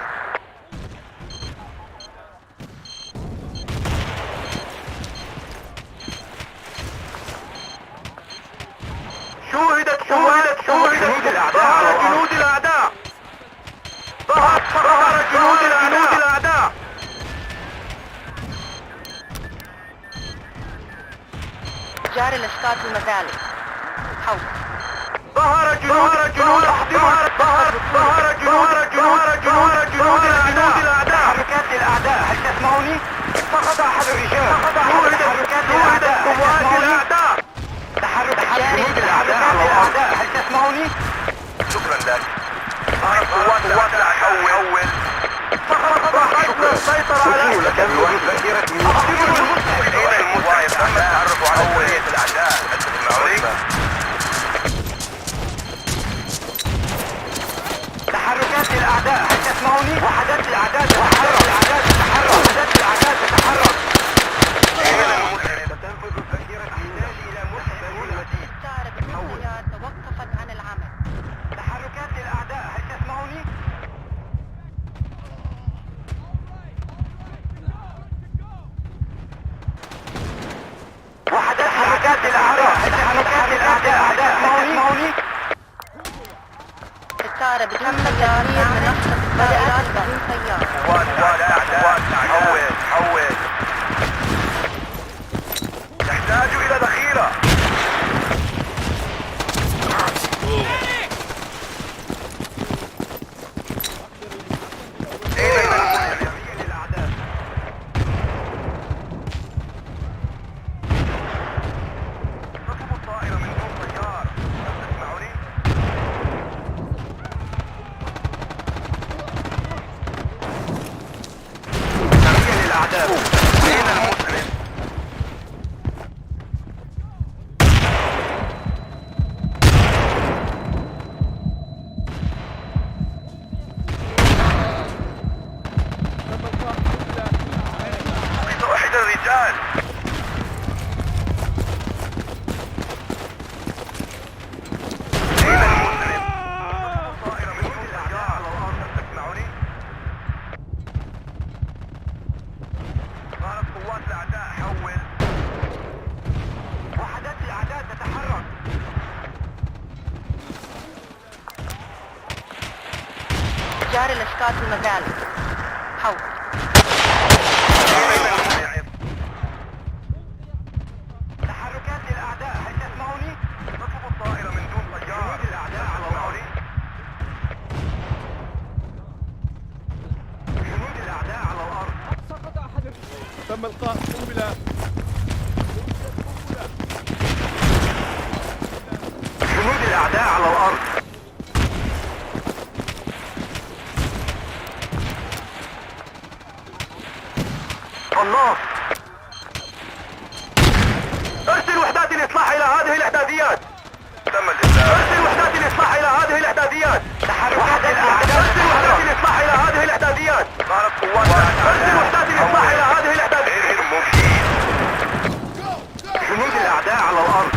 شوهدت جنود الأعداء. ظهر جنود الأعداء. جاري الإسقاط المذالي. حول. ظهر جنود الأعداء. حركات الأعداء. هل تسمعوني؟ سقط أحد الرجال. شوهدت قوات الأعداء. تحرك جنود الأعداء على الأرض. هل تسمعوني؟ شكرا لك. قوات الأعداء. حول. سيطر على لك ذخيرة تم التعرف على أولية الأعداء. هل تسمعوني؟ تحركات الأعداء. هل تسمعوني؟ وحدات الأعداء تتحرك. وحدات الأعداء تتحرك. ستنفذ الذخيرة تحتاج إلى محتوى مزيد. الطائرة بدون طيار توقفت عن العمل. تحركات الأعداء. هل تسمعوني؟ وحدات حركات الأعداء. هل تسمعوني؟ الطائرة بدون طيار من نقطة الطائرات بدون طيار. حول. تحتاج إلى ذخيرة. جاري الإسقاط المذالي. حول. تم القاء قنبلة. جنود الأعداء على الأرض. قناص. ارسل وحدات الإصلاح إلى هذه الإعداديات. تم الإبلاغ. ارسل وحدات الإصلاح إلى هذه الإعداديات. ارسل وحدات الإصلاح إلى هذه الإعداديات. ظهرت قوات ارسل وحدات الإصلاح إلى هذه الإعداديات. غير مفيد. جنود الأعداء على الأرض.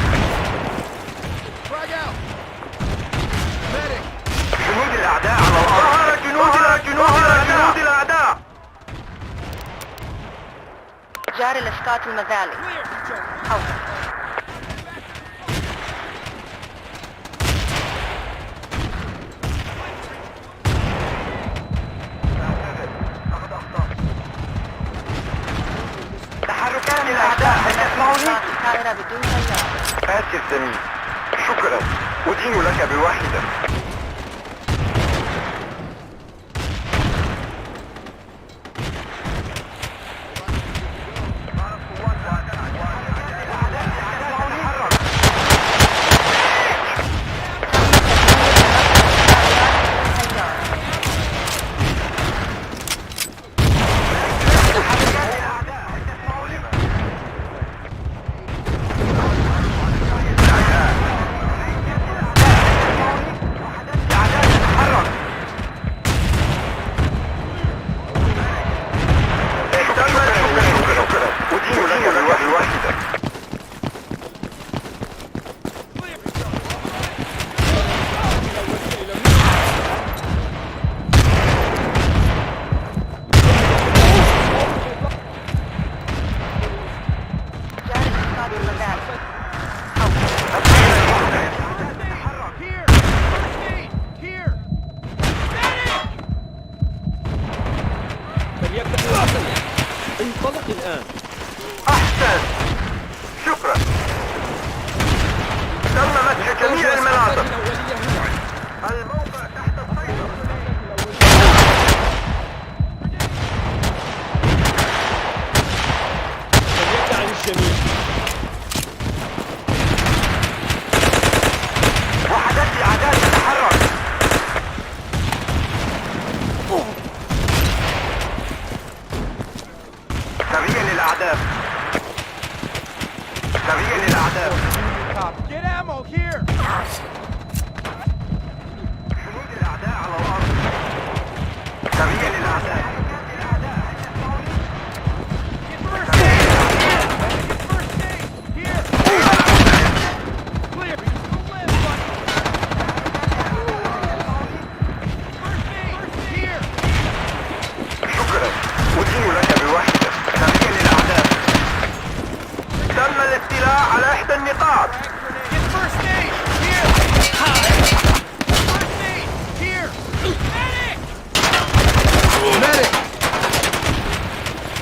جنود الأعداء على الأرض. ظهر جنود الأعداء. جاري لإسقاط المذالي. حول. تحركات الأعداء، هل تسمعني؟ طائرة بدون طيار. آسف زميل، شكرا، أدين لك بواحدة. انطلق الآن. أحسن، شكرا. تم مسح جميع المناطق. الموقع تحت السيطرة. فليبدأ الجميع. وحدات الأعداء تتحرك. سريع للأعداء. سريع للأعداء. Get ammo here. جنود الأعداء على الأرض. سريع للأعداء. Get first aid. Get first aid. Here. Clear. Don't live, buddy. First aid. Here. شكرا، أدين لك بواحدة. سريع للأعداء. تم الاستيلاء على إحدى النقاط. Get first aid. Here. First aid. Here. Medic.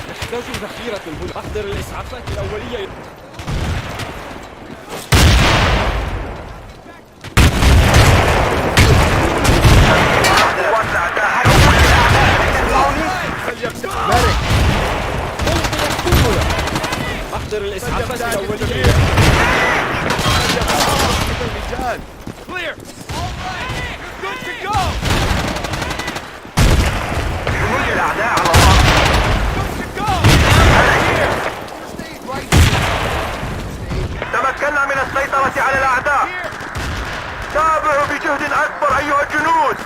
نحتاج ذخيرة هنا. أحضر الإسعافات الأولية. أحضر الإسعافات الأولية. Clear. All right. Good to go. جنود الأعداء على الأرض. Good to go. تمكنا من السيطرة على الأعداء. تابعوا بجهد أكبر أيها الجنود.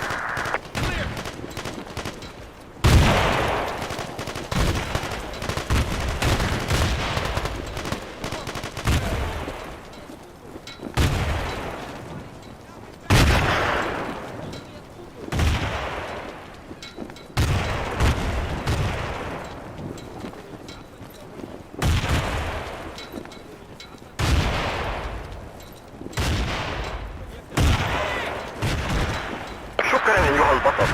شكرا أيها البطل.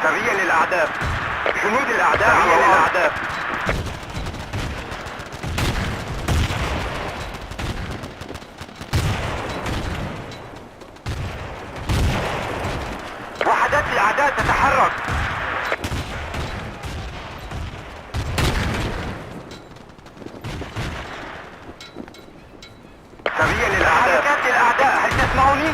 سريع للأعداء. جنود الأعداء على الأعداء. الأعداء تتحرك. سريع للأعداء. حركات للأعداء، هل تسمعني؟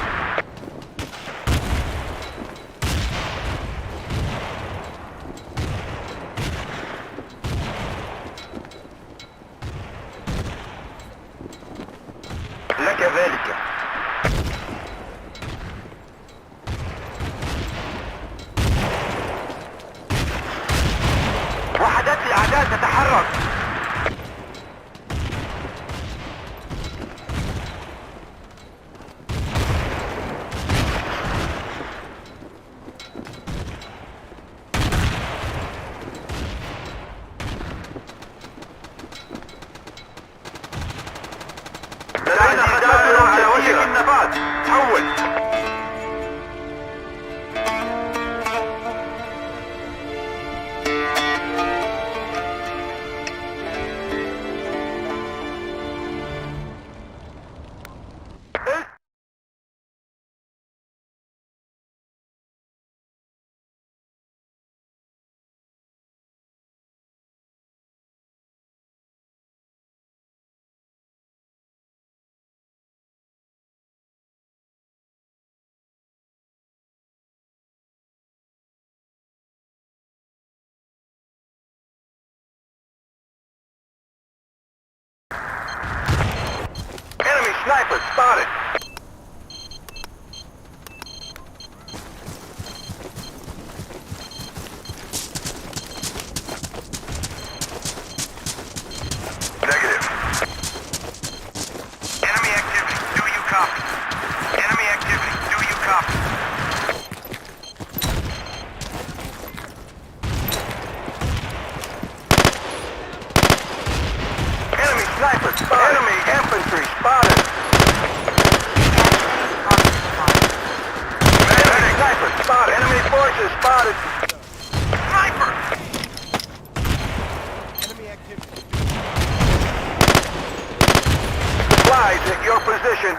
لك ذلك. وحدات الأعداء تتحرك. لدينا خسائر على وشك النفاذ. حول. Enemy sniper spotted. Negative. Enemy activity. Do you copy? Enemy activity. Do you copy? Enemy sniper spotted. Enemy infantry spotted. Enemy sniper spotted. Enemy forces spotted. Sniper! Enemy activity. Supplies at your position.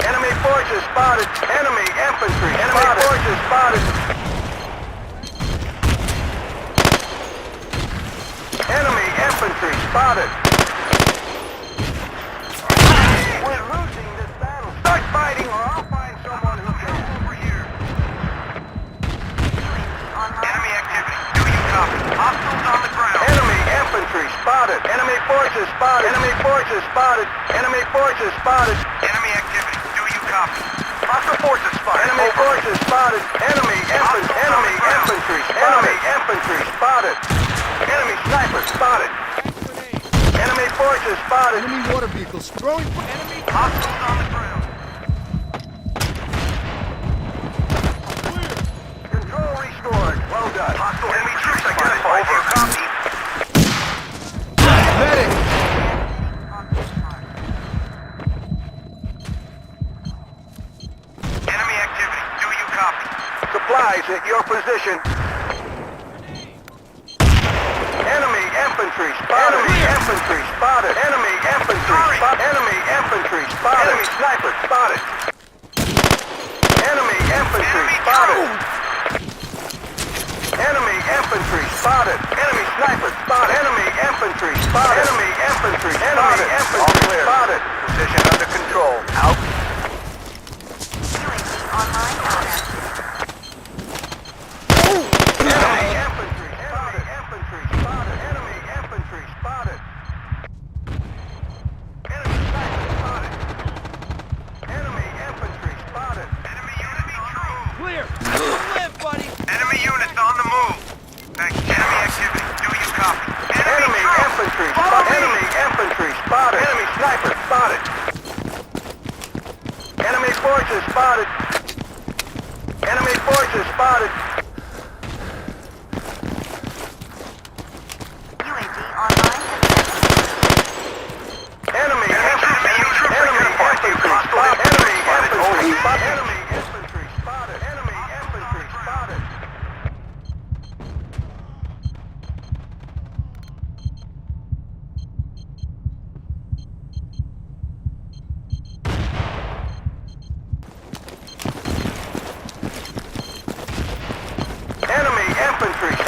Enemy forces spotted. Enemy infantry. Enemy forces spotted. Enemy infantry spotted. We're losing this battle. Start fighting or I'll find someone who can. Over here. Enemy activity. Do you copy? Hostiles on the ground. Enemy infantry spotted. Enemy forces spotted. Enemy forces spotted. Enemy forces spotted. Enemy activity. Do you copy? Hostile forces spotted. Enemy forces spotted. Enemy infantry. Enemy infantry. Enemy infantry spotted. Enemy sniper spotted. Enemy forces spotted. Enemy water vehicles throwing enemy. Hostiles on the ground. Control restored. Well done. Hostile enemy troops identified. Over. Copy. Medic! Enemy activity. Do you copy? Supplies at your position. Enemy infantry spotted. Enemy infantry spotted. Enemy infantry spotted. Enemy infantry spotted. Enemy sniper spotted. Enemy infantry spotted. Enemy infantry spotted. Enemy sniper spotted. Enemy infantry spotted. Enemy infantry. Enemy infantry spotted. Position under control. Out. UAV online. Enemy infantry. Enemy infantry spotted. Enemy infantry spotted. Enemy sniper spotted. Enemy infantry spotted. Enemy unit true. Clear! Live, buddy! Enemy units on the move. Thanks. Enemy activity. Do you copy? Enemy infantry spotted. Enemy infantry spotted. Enemy sniper spotted. Enemy forces spotted. Enemy forces spotted. UAV online. Enemy infantry. Enemy infantry spotted. Enemy infantry spotted. Enemy infantry spotted. Enemy infantry spotted.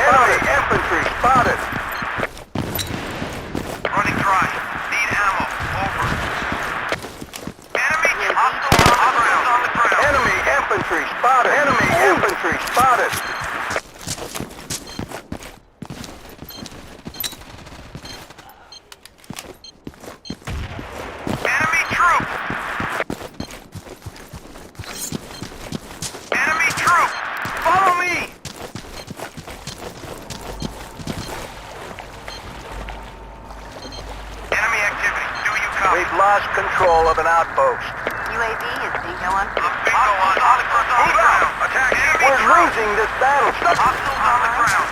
spotted. Infantry spotted. Running dry. Need ammo. Over. Enemy hostiles on the ground. Enemy infantry spotted. Enemy infantry spotted. Enemy troop. Enemy troop. Follow me. Enemy activity. Do you copy? We've lost control of an outpost. UAV is bingo on. Bingo on the ground. Attack enemy We're troop. losing this battle. Hostiles on the ground.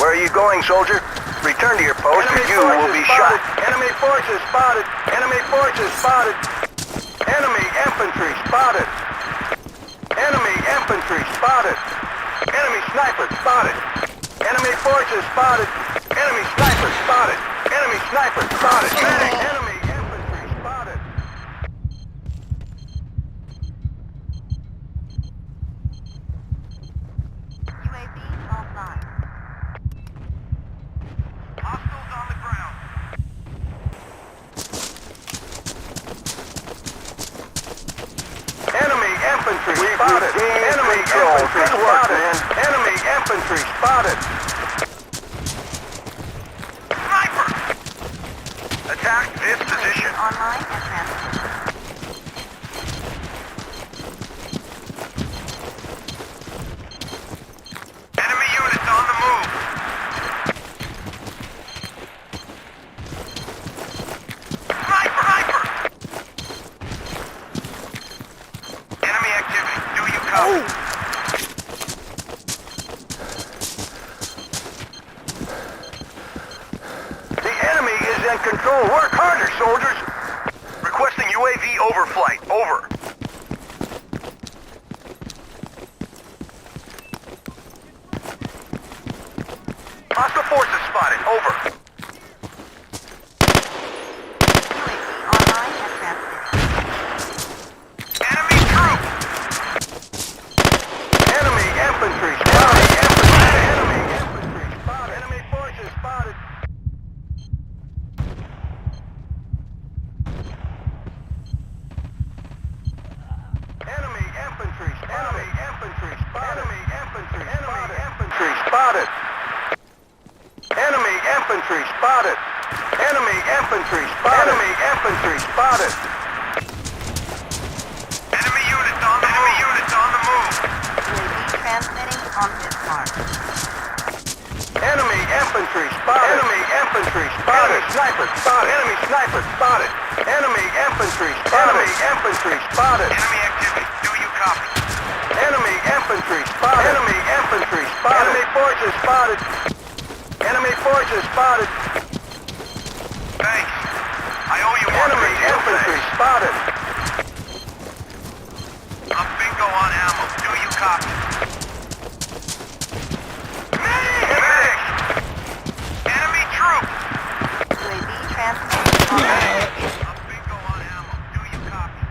Where are you going, soldier? Return to your post or you will be shot. Enemy forces spotted. Enemy forces spotted. Enemy infantry spotted. Enemy infantry spotted. Enemy sniper spotted. Enemy forces spotted. Enemy sniper spotted. Enemy sniper spotted. Enemy infantry spotted. UAV offline. Hostiles on the ground. Enemy infantry spotted. Enemy infantry spotted. Enemy infantry spotted. Sniper. Attack this position. Online and transmitting. Enemy units on the move. Sniper! Enemy activity. Do you copy? The enemy is in control. Work harder, soldiers. Requesting UAV overflight. Over. Hostile forces spotted. Over. UAV online and transmitting. Enemy troop. Enemy infantry spotted. Enemy infantry spotted. Enemy forces spotted. Enemy infantry spotted. Enemy infantry spotted. Enemy infantry spotted. Infantry spotted. Enemy infantry spotted. Enemy infantry spotted. Enemy infantry spotted. Enemy units on the move. Enemy units on the move. UAV transmitting on this mark. Enemy infantry spotted. Enemy infantry spotted. Sniper spotted. Enemy sniper spotted. Enemy infantry spotted. Enemy infantry spotted. Enemy activity. Do you copy? Enemy infantry spotted. Enemy infantry spotted. Enemy forces spotted. Enemy forces spotted. Thanks. I owe you one. Enemy infantry spotted. I'm bingo on ammo. Do you copy? Medic! Enemy troop! UAV transmitting online. I'm bingo on ammo. Do you copy?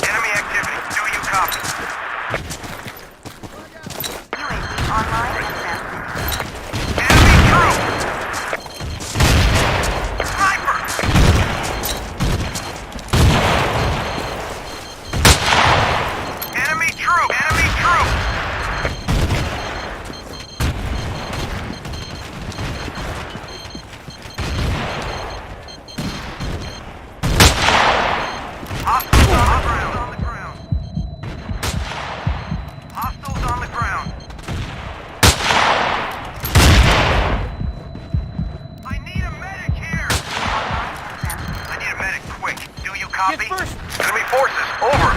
Enemy activity. Do you copy? UAV online and transmitting. Enemy troop! Sniper! Enemy troop! Enemy troop! Hostiles on the ground. Hostiles on the ground. I need a medic here. I need a medic quick. Do you copy? Get first. Enemy forces, over.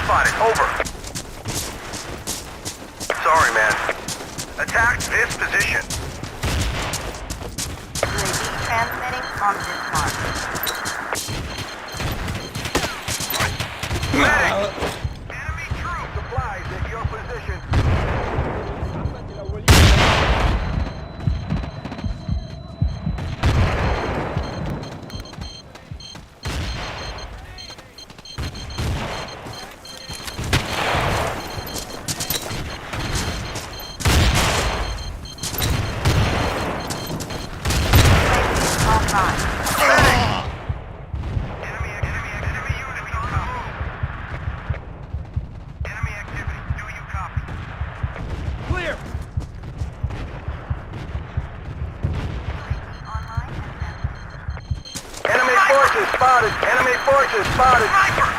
spotted. Over. Sorry, man. Attack this position. UAV transmitting on this mark. Medic! Enemy troops supplies at your position. الإسعافات الأولية. Online. Enemy units on the move. Enemy activity. Do you copy? Clear. Online. Enemy forces spotted. Enemy forces spotted. Sniper!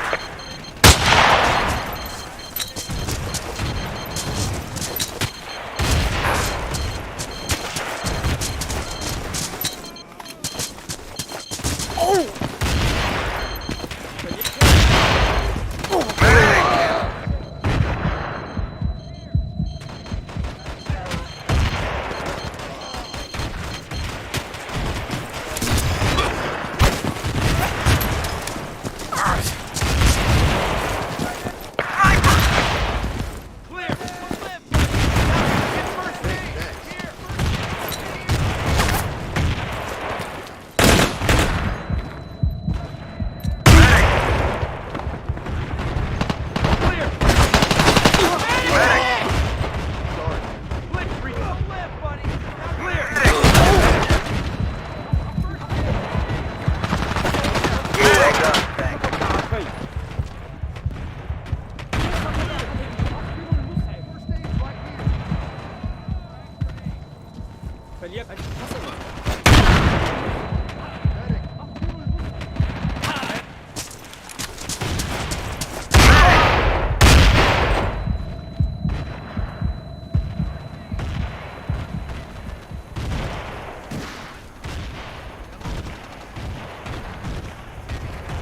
فليكن حسنا.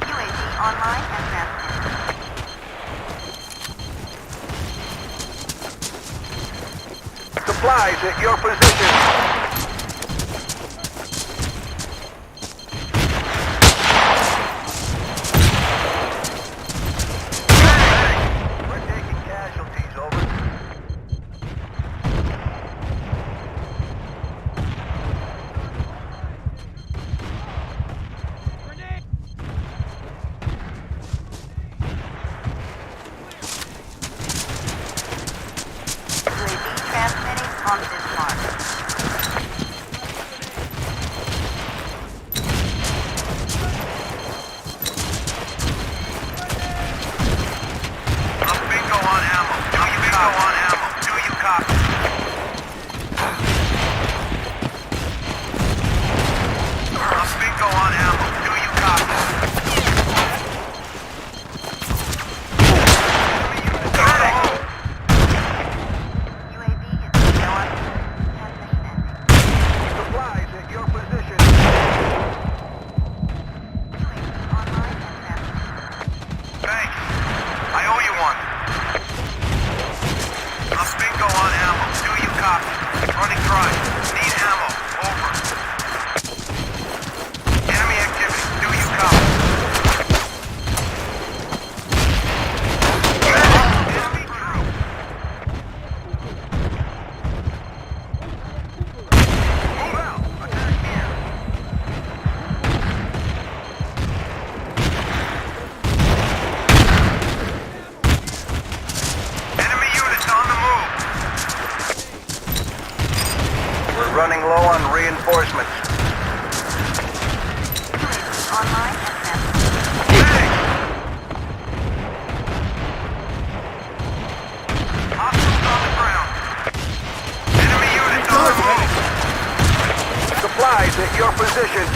UAV online and transmitting. Supplies at your position. We're taking casualties, over. UAV transmitting on this mark. I'm bingo on ammo. Do you bingo on ammo? Do you copy? I'm bingo on ammo. Do you copy? Medic! UAV is still on. Transmission ending. Supplies at your position. UAV online and transmitting. Thanks. I owe you one. I'm bingo on ammo. Do you copy? Running dry. Need ammo. Over. Enemy activity. Do you copy? Enemy troop. Move out. Attack here. Enemy units on the move. We're running low on reinforcements. UAV online and transmitting. Medic! Hostiles on the ground. Enemy units on the move. Supplies at your position.